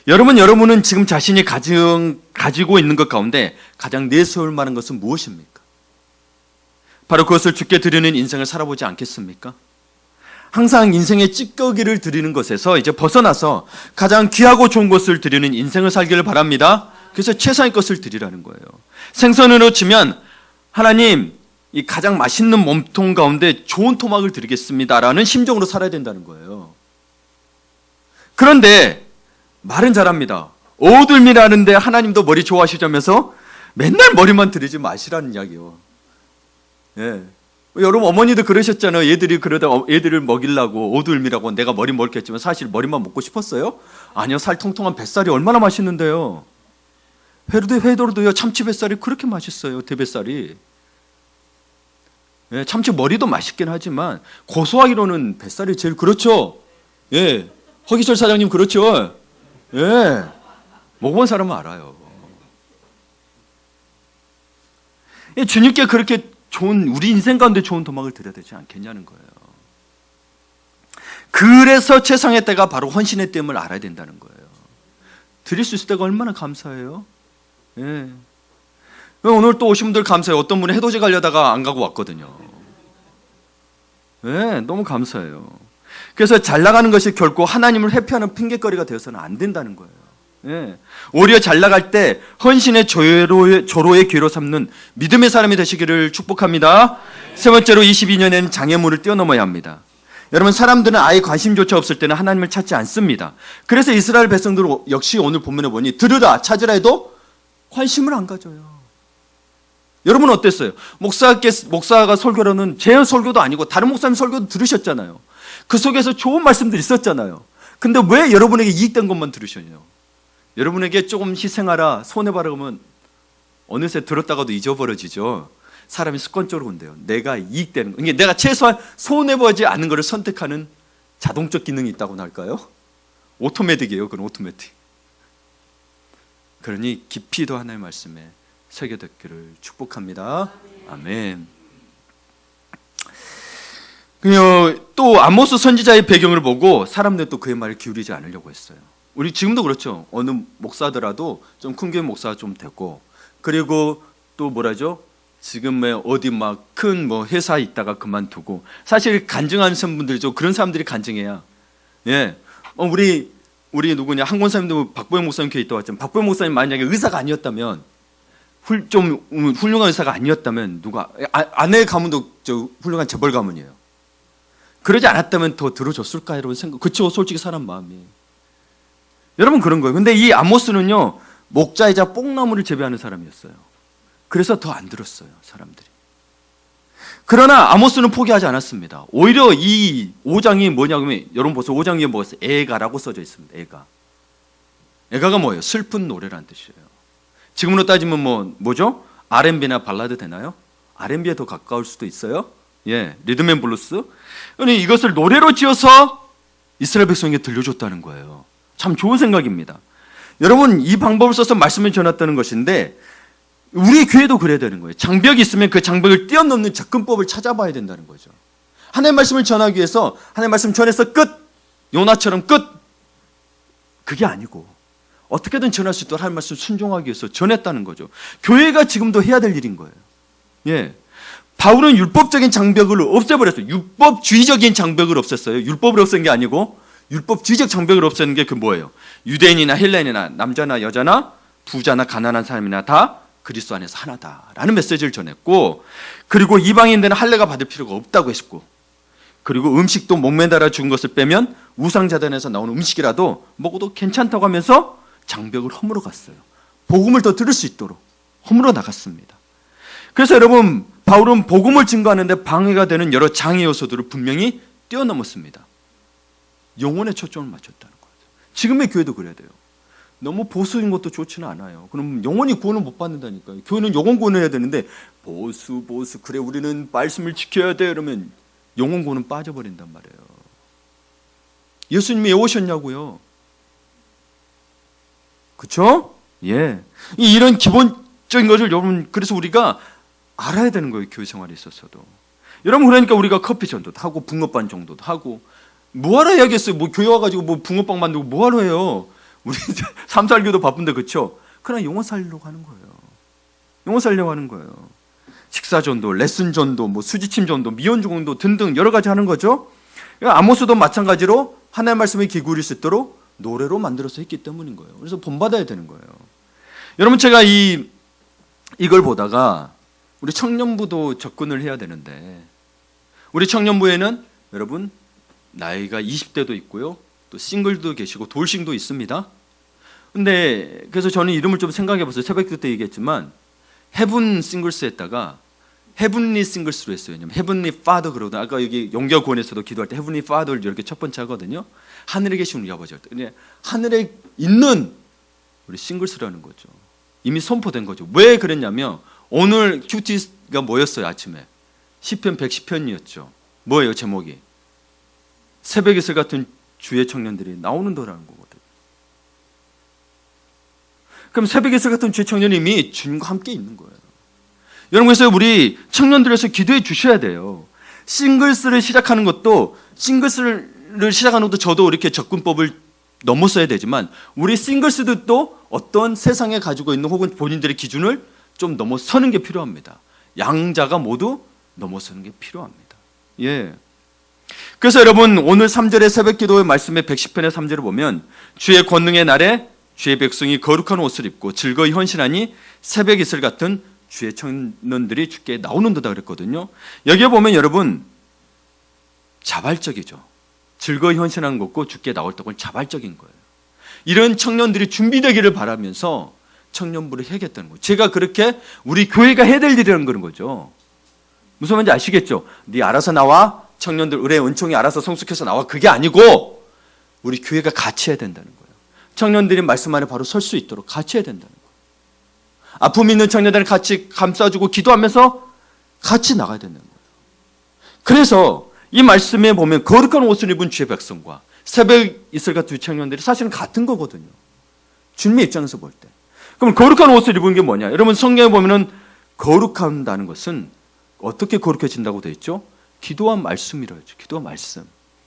여러분은 지금 자신이 가지고 있는 것 가운데 가장 내세울 만한 것은 무엇입니까? 바로 그것을 주께 드리는 인생을 살아보지 않겠습니까? 항상 인생의 찌꺼기를 드리는 것에서 이제 벗어나서 가장 귀하고 좋은 것을 드리는 인생을 살기를 바랍니다. 그래서 최상의 것을 드리라는 거예요. 생선으로 치면 하나님, 이 가장 맛있는 몸통 가운데 좋은 토막을 드리겠습니다라는 심정으로 살아야 된다는 거예요. 그런데 말은 잘합니다. 오들미라는데 하나님도 머리 좋아하시자면서 맨날 머리만 드리지 마시라는 이야기예요. 예. 여러분 어머니도 그러셨잖아요. 얘들이 그러다 애들을 먹이려고 오들미라고 내가 머리 먹겠지만 사실 머리만 먹고 싶었어요? 아니요. 살 통통한 뱃살이 얼마나 맛있는데요. 회도로도요 참치 뱃살이 그렇게 맛있어요. 대뱃살이. 예, 참치 머리도 맛있긴 하지만 고소하기로는 뱃살이 제일 그렇죠. 예, 허기철 사장님 그렇죠. 예, 먹어본 사람은 알아요. 예, 주님께 그렇게 좋은 우리 인생 가운데 좋은 도막을 드려야 되지 않겠냐는 거예요. 그래서 최상의 때가 바로 헌신의 때임을 알아야 된다는 거예요. 드릴 수 있을 때가 얼마나 감사해요. 예. 오늘 또 오신 분들 감사해요. 어떤 분이 해돋이 가려다가 안 가고 왔거든요. 예, 너무 감사해요. 그래서 잘 나가는 것이 결코 하나님을 회피하는 핑계거리가 되어서는 안 된다는 거예요. 예. 오히려 잘 나갈 때 헌신의 조로의 기회로 삼는 믿음의 사람이 되시기를 축복합니다. 세 번째로 22년에는 장애물을 뛰어넘어야 합니다. 여러분 사람들은 아예 관심조차 없을 때는 하나님을 찾지 않습니다. 그래서 이스라엘 백성들 역시 오늘 본문에 보니 들으라 찾으라 해도 관심을 안 가져요. 여러분은 어땠어요? 목사가 설교로는 제 설교도 아니고 다른 목사님 설교도 들으셨잖아요. 그 속에서 좋은 말씀들이 있었잖아요. 근데 왜 여러분에게 이익된 것만 들으셨냐고. 여러분에게 조금 희생하라 손해봐라 그러면 어느새 들었다가도 잊어버려지죠. 사람이 습관적으로 온대요. 내가 이익되는 거. 내가 최소한 손해보지 않는 것을 선택하는 자동적 기능이 있다고나 할까요? 오토매틱이에요. 그건 오토매틱. 그러니 깊이 더 하나님의 말씀에 새겨듣기를 축복합니다. 아멘. 또 아모스 선지자의 배경을 보고 사람들은 또 그의 말을 기울이지 않으려고 했어요. 우리 지금도 그렇죠. 어느 목사더라도 좀 큰 교회 목사가 좀 됐고, 그리고 또 뭐라죠? 지금 어디 막 큰 뭐 회사에 있다가 그만두고, 사실 간증하는 분들이죠. 그런 사람들이 간증해야. 예, 우리 누구냐, 한권사님도 박보영 목사님 교회 있다 왔지만, 박보영 목사님 만약에 의사가 아니었다면, 좀 훌륭한 의사가 아니었다면, 누가 아내 가문도 저 훌륭한 재벌 가문이에요. 그러지 않았다면 더 들어줬을까 이런 생각. 그렇죠, 솔직히 사람 마음이. 여러분 그런 거예요. 근데 이 아모스는요, 목자이자 뽕나무를 재배하는 사람이었어요. 그래서 더 안 들었어요, 사람들이. 그러나 아모스는 포기하지 않았습니다. 오히려 이 5장이 뭐냐면, 여러분 보세요. 5장 위에 뭐가 있어요? 애가라고 써져 있습니다. 애가. 애가가 뭐예요? 슬픈 노래라는 뜻이에요. 지금으로 따지면 뭐죠? R&B나 발라드 되나요? R&B에 더 가까울 수도 있어요. 예, 리듬앤블루스. 그러니 이것을 노래로 지어서 이스라엘 백성에게 들려줬다는 거예요. 참 좋은 생각입니다. 여러분, 이 방법을 써서 말씀을 전했다는 것인데, 우리 교회도 그래야 되는 거예요. 장벽이 있으면 그 장벽을 뛰어넘는 접근법을 찾아봐야 된다는 거죠. 하나님의 말씀을 전하기 위해서 하나님의 말씀 전해서 끝! 요나처럼 끝! 그게 아니고 어떻게든 전할 수 있도록 하나님의 말씀을 순종하기 위해서 전했다는 거죠. 교회가 지금도 해야 될 일인 거예요. 예. 바울은 율법적인 장벽을 없애버렸어요. 율법주의적인 장벽을 없앴어요. 율법을 없앤 게 아니고 율법주의적 장벽을 없애는 게 그 뭐예요? 유대인이나 헬레인이나 남자나 여자나 부자나 가난한 사람이나 다 그리스도 안에서 하나다라는 메시지를 전했고, 그리고 이방인들은 할례가 받을 필요가 없다고 했고, 그리고 음식도 목매달아 죽은 것을 빼면 우상자단에서 나오는 음식이라도 먹어도 괜찮다고 하면서 장벽을 허물어 갔어요. 복음을 더 들을 수 있도록 허물어 나갔습니다. 그래서 여러분, 바울은 복음을 증거하는데 방해가 되는 여러 장애 요소들을 분명히 뛰어넘었습니다. 영혼에 초점을 맞췄다는 거예요. 지금의 교회도 그래야 돼요. 너무 보수인 것도 좋지는 않아요. 그럼 영혼이 구원을 못 받는다니까요. 교회는 영혼 구원을 해야 되는데 보수 그래 우리는 말씀을 지켜야 돼 이러면 영혼 구원은 빠져버린단 말이에요. 예수님이 왜 오셨냐고요. 그렇죠? 예. 이런 기본적인 것을 여러분, 그래서 우리가 알아야 되는 거예요. 교회 생활에 있어서도. 여러분, 그러니까 우리가 커피 전도도 하고 붕어빵 정도도 하고 뭐하러 해야겠어요. 교회 와가지고 붕어빵 만들고 뭐하러 해요. 우리 삶 살기도 바쁜데, 그렇죠? 그러나 영혼 살리려고 하는 거예요. 영혼 살리려고 하는 거예요. 식사 전도, 레슨 전도, 수지침 전도, 미연 전도 등등 여러 가지 하는 거죠. 아모스도 마찬가지로 하나님의 말씀에 귀 기울일 수 있도록 노래로 만들어서 했기 때문인 거예요. 그래서 본받아야 되는 거예요. 여러분, 제가 이걸 보다가 우리 청년부도 접근을 해야 되는데, 우리 청년부에는 여러분 나이가 20대도 있고요, 또 싱글도 계시고 돌싱도 있습니다. 근데 그래서 저는 이름을 좀 생각해 봤어요. 새벽 때 얘기했지만 헤븐 싱글스 했다가 헤븐리 싱글스로 했어요. 왜냐면 헤븐리 파더 그러거든요. 아까 여기 용기와 구원에서도 기도할 때 헤븐리 파더를 이렇게 첫 번째 하거든요. 하늘에 계신 우리 아버지 할 때. 근데 하늘에 있는 우리 싱글스라는 거죠. 이미 선포된 거죠. 왜 그랬냐면 오늘 큐티가 뭐였어요? 아침에 시편 110편이었죠. 뭐예요 제목이? 새벽 이슬 같은 주의 청년들이 나오는 도라는 거거든요. 그럼 새벽 이슬 같은 주의 청년이 이미 주님과 함께 있는 거예요. 여러분, 그래서 우리 청년들에서 기도해 주셔야 돼요. 싱글스를 시작하는 것도 저도 이렇게 접근법을 넘어서야 되지만 우리 싱글스들도 어떤 세상에 가지고 있는 혹은 본인들의 기준을 좀 넘어서는 게 필요합니다. 양자가 모두 넘어서는 게 필요합니다. 예. 그래서 여러분, 오늘 3절의 새벽 기도의 말씀의 110편의 3절을 보면 주의 권능의 날에 주의 백성이 거룩한 옷을 입고 즐거이 헌신하니 새벽 이슬 같은 주의 청년들이 주께 나오는도다 그랬거든요. 여기에 보면 여러분 자발적이죠. 즐거이 헌신하는 것고 주께 나올 때는 자발적인 거예요. 이런 청년들이 준비되기를 바라면서 청년부를 해야겠다는 거예요. 제가 그렇게 우리 교회가 해야 될 일이라는 그런 거죠. 무슨 말인지 아시겠죠? 네 알아서 나와, 청년들 의뢰 은총이 알아서 성숙해서 나와, 그게 아니고 우리 교회가 같이 해야 된다는 거예요. 청년들이 말씀 안에 바로 설 수 있도록 같이 해야 된다는 거예요. 아픔 있는 청년들을 같이 감싸주고 기도하면서 같이 나가야 된다는 거예요. 그래서 이 말씀에 보면 거룩한 옷을 입은 주의 백성과 새벽 이슬과 두 청년들이 사실은 같은 거거든요. 주님의 입장에서 볼 때. 그럼 거룩한 옷을 입은 게 뭐냐? 여러분 성경에 보면은 거룩한다는 것은 어떻게 거룩해진다고 되어 있죠? 기도와 말씀이라고 했죠. 기도와 말씀.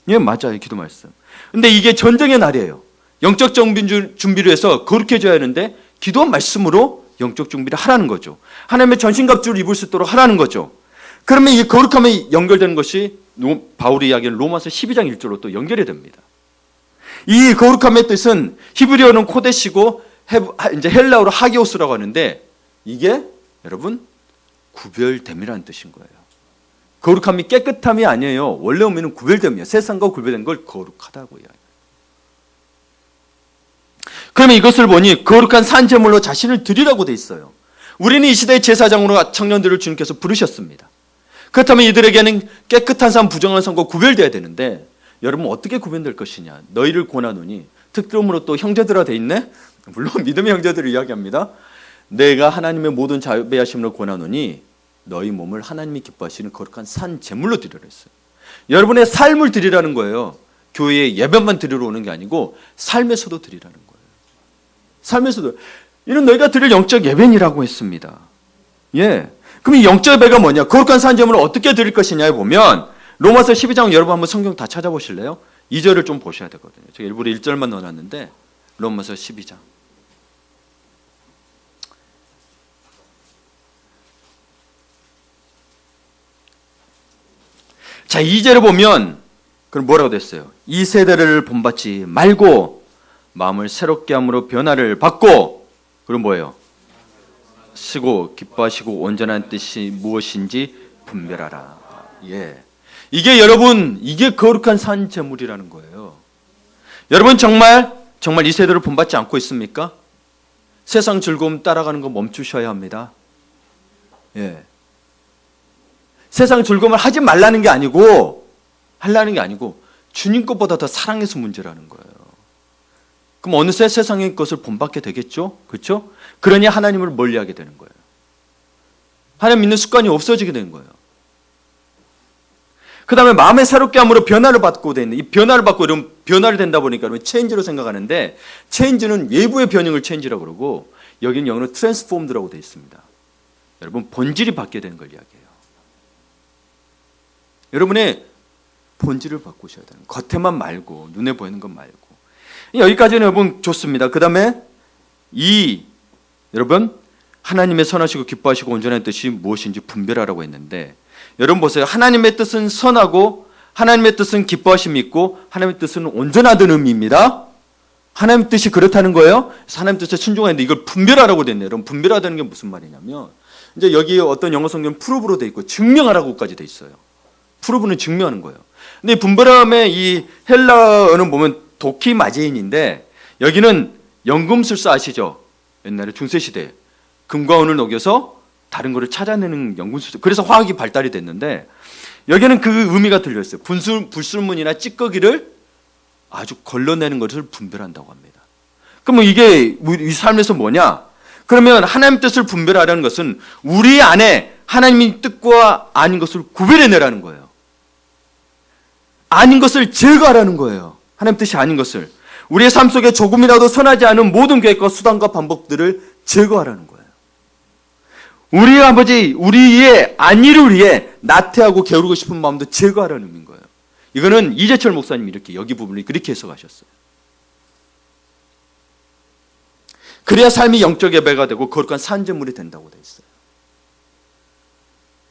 예, 맞아요. 기도 말씀. 근데 이게 전쟁의 날이에요. 영적 준비를 해서 거룩해져야 하는데 기도와 말씀으로 영적 준비를 하라는 거죠. 하나님의 전신갑주를 입을 수 있도록 하라는 거죠. 그러면 이 거룩함에 연결되는 것이 바울이 이야기하는 로마서 12장 1절로 또 연결이 됩니다. 이 거룩함의 뜻은 히브리어는 코데시고 이제 헬라어로 하기오스라고 하는데 이게 여러분 구별됨이라는 뜻인 거예요. 거룩함이 깨끗함이 아니에요. 원래 의미는 구별됨이에요. 세상과 구별된 걸 거룩하다고 이야기해요. 그러면 이것을 보니 거룩한 산제물로 자신을 드리라고 돼 있어요. 우리는 이 시대의 제사장으로 청년들을 주님께서 부르셨습니다. 그렇다면 이들에게는 깨끗한 삶, 부정한 삶과 구별돼야 되는데 여러분 어떻게 구별될 것이냐? 너희를 권하노니 특별음으로 또 형제들아 돼 있네? 물론 믿음의 형제들을 이야기합니다. 내가 하나님의 모든 자비하심을 권하노니 너희 몸을 하나님이 기뻐하시는 거룩한 산 제물로 드리라 했어요. 여러분의 삶을 드리라는 거예요. 교회에 예배만 드리러 오는 게 아니고 삶에서도 드리라는 거예요. 삶에서도. 이는 너희가 드릴 영적 예배니라고 했습니다. 예. 그럼 이 영적 예배가 뭐냐? 거룩한 산 제물을 어떻게 드릴 것이냐에 보면 로마서 12장 여러분 한번 성경 다 찾아보실래요? 2절을 좀 보셔야 되거든요. 제가 일부러 1절만 넣어놨는데 로마서 12장. 자, 2절을 보면 그럼 뭐라고 됐어요? 이 세대를 본받지 말고 마음을 새롭게 함으로 변화를 받고 그럼 뭐예요? 쓰고 기뻐하시고 온전한 뜻이 무엇인지 분별하라. 예. 이게 여러분 이게 거룩한 산 제물이라는 거예요. 여러분 정말 이 세대를 본받지 않고 있습니까? 세상 즐거움 따라가는 거 멈추셔야 합니다. 예. 세상 즐거움을 하지 말라는 게 아니고 하려는 게 아니고 주님 것보다 더 사랑해서 문제라는 거예요. 그럼 어느새 세상의 것을 본받게 되겠죠? 그렇죠? 그러니 하나님을 멀리하게 되는 거예요. 하나님 믿는 습관이 없어지게 되는 거예요. 그 다음에 마음의 새롭게 함으로 변화를 받고 되는 이 변화를 받고 이런 변화를 된다 보니까 체인지로 생각하는데 체인지는 외부의 변형을 체인지라고 그러고 여기는 영어로 트랜스폼드라고 되어 있습니다. 여러분 본질이 바뀌게 되는 걸 이야기해요. 여러분의 본질을 바꾸셔야 되는 겉에만 말고 눈에 보이는 것 말고 여기까지는 여러분 좋습니다. 그 다음에 여러분 하나님의 선하시고 기뻐하시고 온전한 뜻이 무엇인지 분별하라고 했는데 여러분 보세요. 하나님의 뜻은 선하고 하나님의 뜻은 기뻐하심이 있고 하나님의 뜻은 온전하다는 의미입니다. 하나님의 뜻이 그렇다는 거예요. 그래서 하나님의 뜻에 순종하는데 이걸 분별하라고 됐네요. 여러분 분별하다는 게 무슨 말이냐면 이제 여기 어떤 영어 성경 프루브로 돼 있고 증명하라고까지 돼 있어요. 프루브는 증명하는 거예요. 근데 분별함의 이 헬라어는 보면 도키마제인인데 여기는 연금술사 아시죠? 옛날에 중세시대 금과 은을 녹여서 다른 거를 찾아내는 연금술사. 그래서 화학이 발달이 됐는데 여기는 그 의미가 들려있어요. 불순물이나 찌꺼기를 아주 걸러내는 것을 분별한다고 합니다. 그러면 이게 우리 삶에서 뭐냐? 그러면 하나님 뜻을 분별하라는 것은 우리 안에 하나님의 뜻과 아닌 것을 구별해내라는 거예요. 아닌 것을 제거하라는 거예요. 하나님 뜻이 아닌 것을. 우리의 삶 속에 조금이라도 선하지 않은 모든 계획과 수단과 방법들을 제거하라는 거예요. 우리 아버지, 우리의 안위를 위해 나태하고 게으르고 싶은 마음도 제거하라는 의미인 거예요. 이거는 이재철 목사님이 이렇게 여기 부분을 그렇게 해석하셨어요. 그래야 삶이 영적 예배가 되고 거룩한 산제물이 된다고 되어 있어요.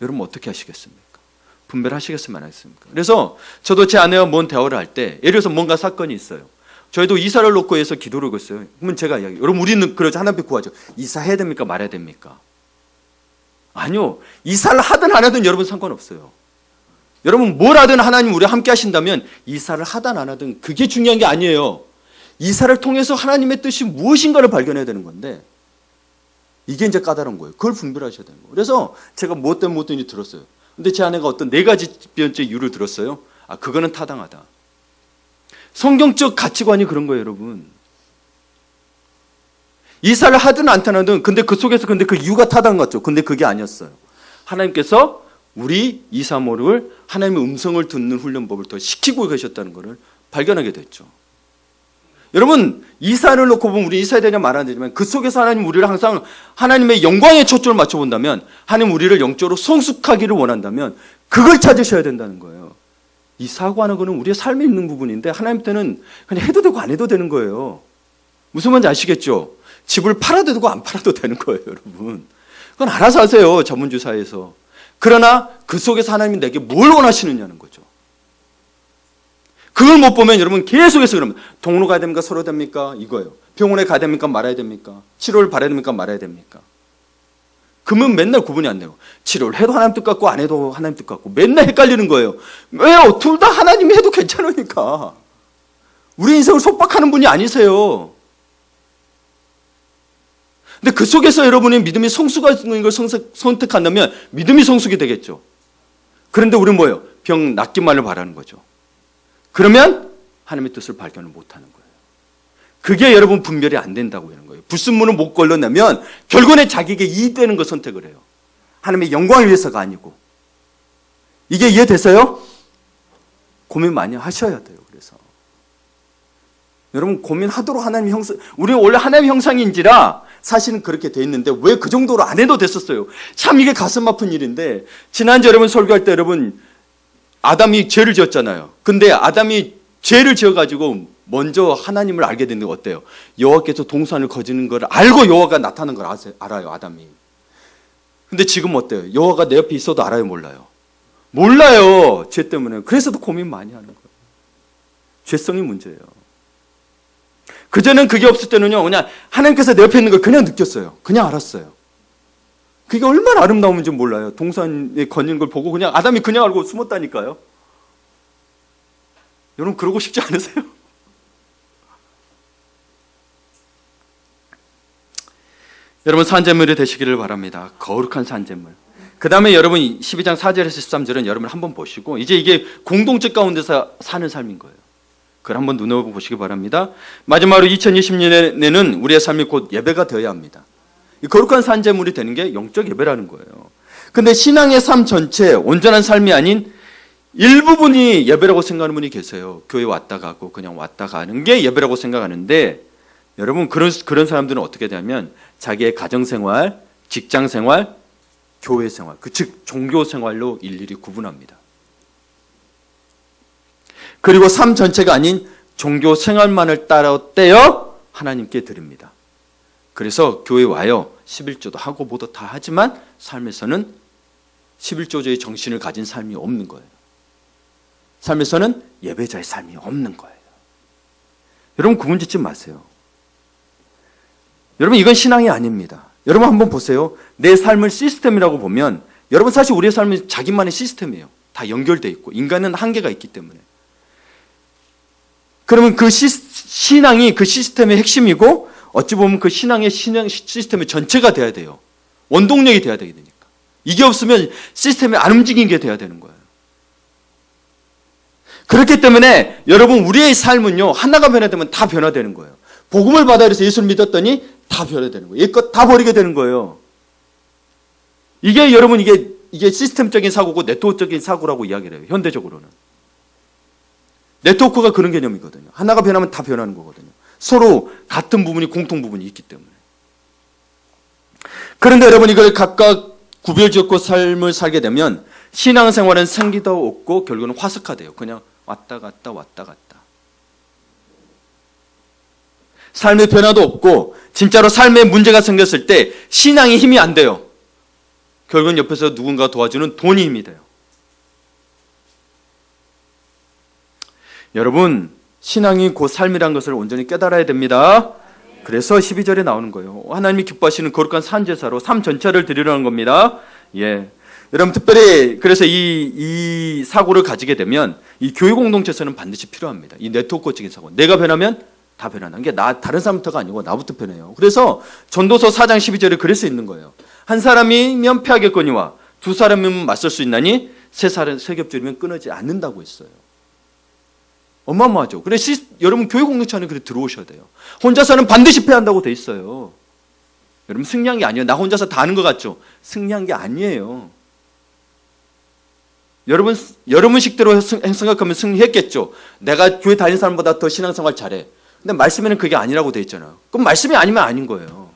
여러분 어떻게 하시겠습니까? 분별하시겠으면 안 하겠습니까? 그래서 저도 제 아내와 뭔 대화를 할 때 예를 들어서 뭔가 사건이 있어요. 저희도 이사를 놓고 해서 기도를 하고 있어요. 그러면 제가 이야기, 여러분 우리는 그러죠. 하나님 앞에 구하죠. 이사해야 됩니까? 말아야 됩니까? 아니요. 이사를 하든 안 하든 여러분 상관없어요. 여러분 뭘 하든 하나님 우리와 함께 하신다면 이사를 하든 안 하든 그게 중요한 게 아니에요. 이사를 통해서 하나님의 뜻이 무엇인가를 발견해야 되는 건데 이게 이제 까다로운 거예요. 그걸 분별하셔야 되는 거예요. 그래서 제가 무엇 때문에 들었어요. 근데 제 아내가 어떤 4가지 이유를 들었어요. 아, 그거는 타당하다. 성경적 가치관이 그런 거예요, 여러분. 이사를 하든 안 하든 근데 그 속에서 근데 그 이유가 타당한 것 같죠. 근데 그게 아니었어요. 하나님께서 우리 235를 하나님의 음성을 듣는 훈련법을 더 시키고 계셨다는 것을 발견하게 됐죠. 여러분, 이사를 놓고 보면 우리 이사에 대한 말 안 되지만 그 속에서 하나님 우리를 항상 하나님의 영광에 초점을 맞춰본다면, 하나님 우리를 영적으로 성숙하기를 원한다면 그걸 찾으셔야 된다는 거예요. 이 사고하는 거는 우리의 삶에 있는 부분인데 하나님한테는 그냥 해도 되고 안 해도 되는 거예요. 무슨 말인지 아시겠죠? 집을 팔아도 되고 안 팔아도 되는 거예요, 여러분. 그건 알아서 하세요, 자문주사에서. 그러나 그 속에서 하나님이 내게 뭘 원하시느냐는 거죠. 그걸 못 보면 여러분 계속해서 그러면 동로 가야 됩니까? 서로 됩니까? 이거예요. 병원에 가야 됩니까? 말아야 됩니까? 치료를 받아야 됩니까? 말아야 됩니까? 그러면 맨날 구분이 안 돼요. 치료를 해도 하나님 뜻 같고 안 해도 하나님 뜻 같고 맨날 헷갈리는 거예요. 왜요? 둘 다 하나님이 해도 괜찮으니까. 우리 인생을 속박하는 분이 아니세요. 근데 그 속에서 여러분이 믿음이 성숙가 있는 걸 선택한다면 믿음이 성숙이 되겠죠. 그런데 우리는 뭐예요? 병 낫기만을 바라는 거죠. 그러면 하나님의 뜻을 발견을 못하는 거예요. 그게 여러분 분별이 안 된다고 하는 거예요. 불순물을 못 걸러내면 결국에 자기에게 이익되는 걸 선택을 해요. 하나님의 영광을 위해서가 아니고. 이게 이해되세요? 고민 많이 하셔야 돼요. 그래서 여러분 고민하도록 하나님의 형상, 우리는 원래 하나님의 형상인지라 사실은 그렇게 돼 있는데 왜 그 정도로 안 해도 됐었어요. 참 이게 가슴 아픈 일인데, 지난주 여러분 설교할 때 여러분 아담이 죄를 지었잖아요. 근데 아담이 죄를 지어가지고 먼저 하나님을 알게 됐는데 어때요? 여호와께서 동산을 거지는 걸 알고 여호와가 나타나는 걸 알아요, 아담이. 근데 지금 어때요? 여호와가 내 옆에 있어도 알아요, 몰라요? 몰라요, 죄 때문에. 그래서도 고민 많이 하는 거예요. 죄성이 문제예요. 그전엔 그게 없을 때는요, 그냥 하나님께서 내 옆에 있는 걸 그냥 느꼈어요. 그냥 알았어요. 그게 얼마나 아름다운지 몰라요. 동산에 거는 걸 보고 그냥 아담이 그냥 알고 숨었다니까요. 여러분 그러고 싶지 않으세요? 여러분 산재물이 되시기를 바랍니다. 거룩한 산재물. 그 다음에 여러분 12장 4절에서 13절은 여러분 한번 보시고, 이제 이게 공동체 가운데서 사는 삶인 거예요. 그걸 한번 눈여겨 보시기 바랍니다. 마지막으로 2020년에는 우리의 삶이 곧 예배가 되어야 합니다. 이 거룩한 산재물이 되는 게 영적 예배라는 거예요. 근데 신앙의 삶 전체, 온전한 삶이 아닌 일부분이 예배라고 생각하는 분이 계세요. 교회 왔다 가고 그냥 왔다 가는 게 예배라고 생각하는데, 여러분 그런 사람들은 어떻게 되냐면 자기의 가정생활, 직장생활, 교회생활, 즉 종교생활로 일일이 구분합니다. 그리고 삶 전체가 아닌 종교생활만을 따라 떼어 하나님께 드립니다. 그래서 교회 와요. 11조도 하고 뭐도 다 하지만 삶에서는 11조의 정신을 가진 삶이 없는 거예요. 삶에서는 예배자의 삶이 없는 거예요. 여러분 구분 짓지 마세요. 여러분 이건 신앙이 아닙니다. 여러분 한번 보세요. 내 삶을 시스템이라고 보면, 여러분 사실 우리의 삶은 자기만의 시스템이에요. 다 연결되어 있고 인간은 한계가 있기 때문에. 그러면 그 신앙이 그 시스템의 핵심이고, 어찌 보면 그 신앙의 시스템의 전체가 돼야 돼요. 원동력이 돼야 되니까. 이게 없으면 시스템이 안 움직이게 돼야 되는 거예요. 그렇기 때문에 여러분 우리의 삶은요, 하나가 변화되면 다 변화되는 거예요. 복음을 받아 그래서 예수를 믿었더니 다 변화되는 거예요. 옛것 다 버리게 되는 거예요. 이게 여러분 이게 시스템적인 사고고 네트워크적인 사고라고 이야기를 해요. 현대적으로는. 네트워크가 그런 개념이거든요. 하나가 변하면 다 변하는 거거든요. 서로 같은 부분이 공통 부분이 있기 때문에. 그런데 여러분 이걸 각각 구별지었고 삶을 살게 되면 신앙생활은 생기도 없고 결국은 화석화돼요. 그냥 왔다 갔다 왔다 갔다. 삶의 변화도 없고 진짜로 삶에 문제가 생겼을 때 신앙이 힘이 안 돼요. 결국은 옆에서 누군가 도와주는 돈이 힘이 돼요. 여러분 신앙이 곧 삶이란 것을 온전히 깨달아야 됩니다. 그래서 12절에 나오는 거예요. 하나님이 기뻐하시는 거룩한 산제사로 삶 전체를 드리려는 겁니다. 예. 여러분 특별히 그래서 이 사고를 가지게 되면 이 교회 공동체에서는 반드시 필요합니다. 이 네트워크적인 사고. 내가 변하면 다 변하는 게 다른 사람부터가 아니고 나부터 변해요. 그래서 전도서 4장 12절에 그럴 수 있는 거예요. 한 사람이면 패하겠거니와 두 사람이면 맞설 수 있나니 세 겹줄이면 끊어지지 않는다고 했어요. 어마어마하죠. 그래서 여러분 교회 공동체 안에 그래 들어오셔야 돼요. 혼자서는 반드시 패한다고 돼 있어요. 여러분 승리한 게 아니에요. 나 혼자서 다 아는 것 같죠? 승리한 게 아니에요. 여러분 식대로 생각하면 승리했겠죠. 내가 교회 다니는 사람보다 더 신앙생활 잘해. 근데 말씀에는 그게 아니라고 돼 있잖아요. 그럼 말씀이 아니면 아닌 거예요.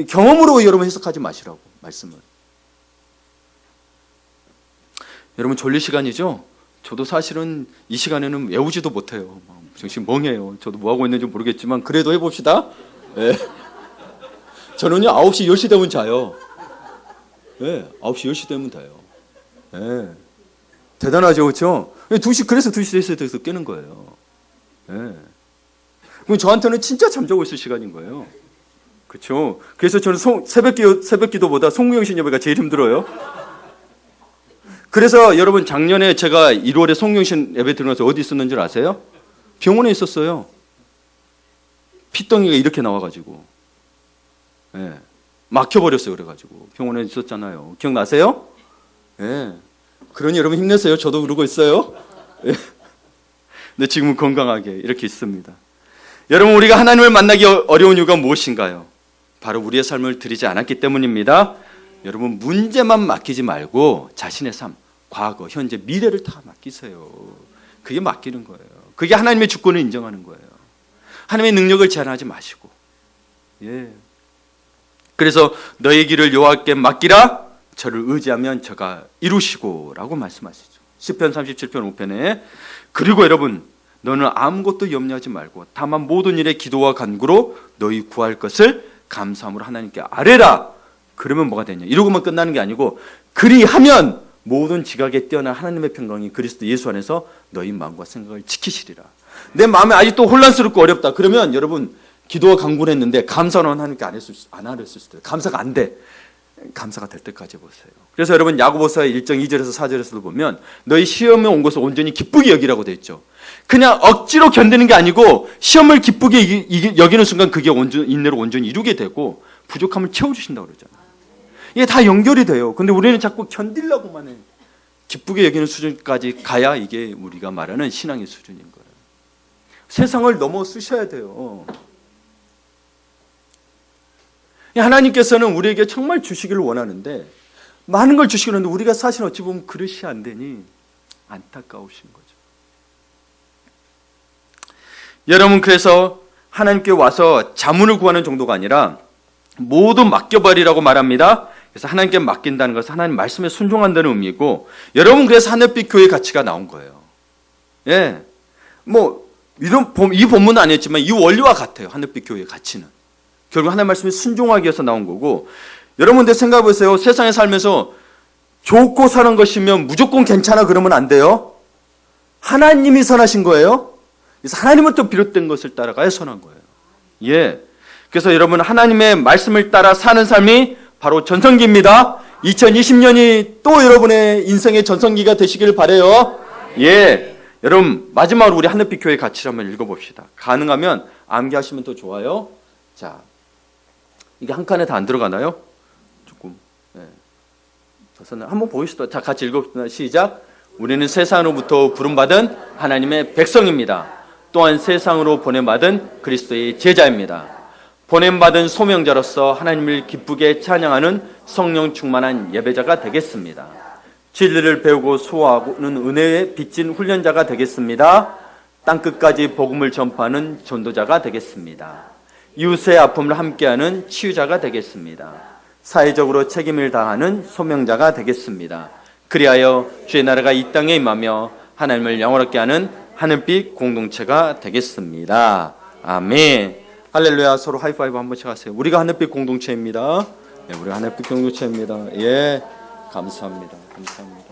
경험으로 여러분 해석하지 마시라고, 말씀을. 여러분 졸릴 시간이죠? 저도 사실은 이 시간에는 외우지도 못해요. 정신 멍해요. 저도 뭐하고 있는지 모르겠지만 그래도 해봅시다. 네. 저는요 9시 10시 되면 자요. 네, 9시 10시 되면 자요. 네. 대단하죠, 그렇죠? 2시, 그래서 2시, 3시에 돼서 깨는 거예요. 네. 그럼 저한테는 진짜 잠자고 있을 시간인 거예요. 그렇죠? 그래서 저는 새벽 기도보다 송무영신 예배가 제일 힘들어요. 그래서 여러분 작년에 제가 1월에 송무영신 예배 들어가서 어디 있었는 줄 아세요? 병원에 있었어요. 피덩이가 이렇게 나와가지고. 네. 막혀버렸어요. 그래가지고 병원에 있었잖아요. 기억나세요? 네. 그러니 여러분 힘내세요. 저도 그러고 있어요. 네. 근데 지금은 건강하게 이렇게 있습니다. 여러분 우리가 하나님을 만나기 어려운 이유가 무엇인가요? 바로 우리의 삶을 드리지 않았기 때문입니다. 여러분 문제만 맡기지 말고 자신의 삶, 과거, 현재, 미래를 다 맡기세요. 그게 맡기는 거예요. 그게 하나님의 주권을 인정하는 거예요. 하나님의 능력을 제한하지 마시고. 예. 그래서 너의 길을 여호와께 맡기라. 저를 의지하면 저가 이루시고 라고 말씀하시죠. 시편 37편 5편에. 그리고 여러분 너는 아무것도 염려하지 말고 다만 모든 일에 기도와 간구로 너희 구할 것을 감사함으로 하나님께 아뢰라. 그러면 뭐가 되냐? 이러고만 끝나는 게 아니고 그리하면 모든 지각에 뛰어난 하나님의 평강이 그리스도 예수 안에서 너희 마음과 생각을 지키시리라. 내 마음에 아직도 혼란스럽고 어렵다. 그러면 여러분 기도와 간구를 했는데 감사는 하나님께 안 했을 수도 있어요. 감사가 안 돼. 감사가 될 때까지 보세요. 그래서 여러분 야고보서 1장 2절에서 4절에서도 보면 너희 시험에 온 것을 온전히 기쁘게 여기라고 되어 있죠. 그냥 억지로 견디는 게 아니고 시험을 기쁘게 여기는 순간 그게 인내로 온전히 이루게 되고 부족함을 채워주신다고 그러잖아요. 이게 다 연결이 돼요. 근데 우리는 자꾸 견디려고만 해. 기쁘게 여기는 수준까지 가야 이게 우리가 말하는 신앙의 수준인 거예요. 세상을 넘어 쓰셔야 돼요. 하나님께서는 우리에게 정말 주시기를 원하는데 많은 걸 주시기로 하는데 우리가 사실 어찌 보면 그릇이 안 되니 안타까우신 거죠. 여러분 그래서 하나님께 와서 자문을 구하는 정도가 아니라 모두 맡겨버리라고 말합니다. 그래서 하나님께 맡긴다는 것은 하나님 말씀에 순종한다는 의미고 여러분 그래서 하늘빛 교회 가치가 나온 거예요. 예, 이 본문은 아니었지만 이 원리와 같아요. 하늘빛 교회의 가치는. 결국 하나님 말씀에 순종하기 위해서 나온 거고 여러분들 생각해 보세요. 세상에 살면서 좋고 사는 것이면 무조건 괜찮아 그러면 안 돼요. 하나님이 선하신 거예요. 그래서 하나님으로부터 비롯된 것을 따라가야 선한 거예요. 예. 그래서 여러분 하나님의 말씀을 따라 사는 삶이 바로 전성기입니다. 2020년이 또 여러분의 인생의 전성기가 되시길 바라요. 예. 여러분 마지막으로 우리 하늘빛 교회 가치를 한번 읽어봅시다. 가능하면 암기하시면 더 좋아요. 자, 이게 한 칸에 다 안 들어가나요? 조금. 네. 한번 보시죠. 자, 같이 읽어봅시다. 시작. 우리는 세상으로부터 부름받은 하나님의 백성입니다. 또한 세상으로 보냄받은 그리스도의 제자입니다. 보냄받은 소명자로서 하나님을 기쁘게 찬양하는 성령 충만한 예배자가 되겠습니다. 진리를 배우고 소화하는 은혜에 빚진 훈련자가 되겠습니다. 땅끝까지 복음을 전파하는 전도자가 되겠습니다. 이웃의 아픔을 함께하는 치유자가 되겠습니다. 사회적으로 책임을 다하는 소명자가 되겠습니다. 그리하여 주의 나라가 이 땅에 임하며 하나님을 영원롭게 하는 하늘빛 공동체가 되겠습니다. 아멘. 할렐루야. 서로 하이파이브 한 번씩 하세요. 우리가 하늘빛 공동체입니다. 네, 우리가 하늘빛 공동체입니다. 예, 감사합니다. 감사합니다.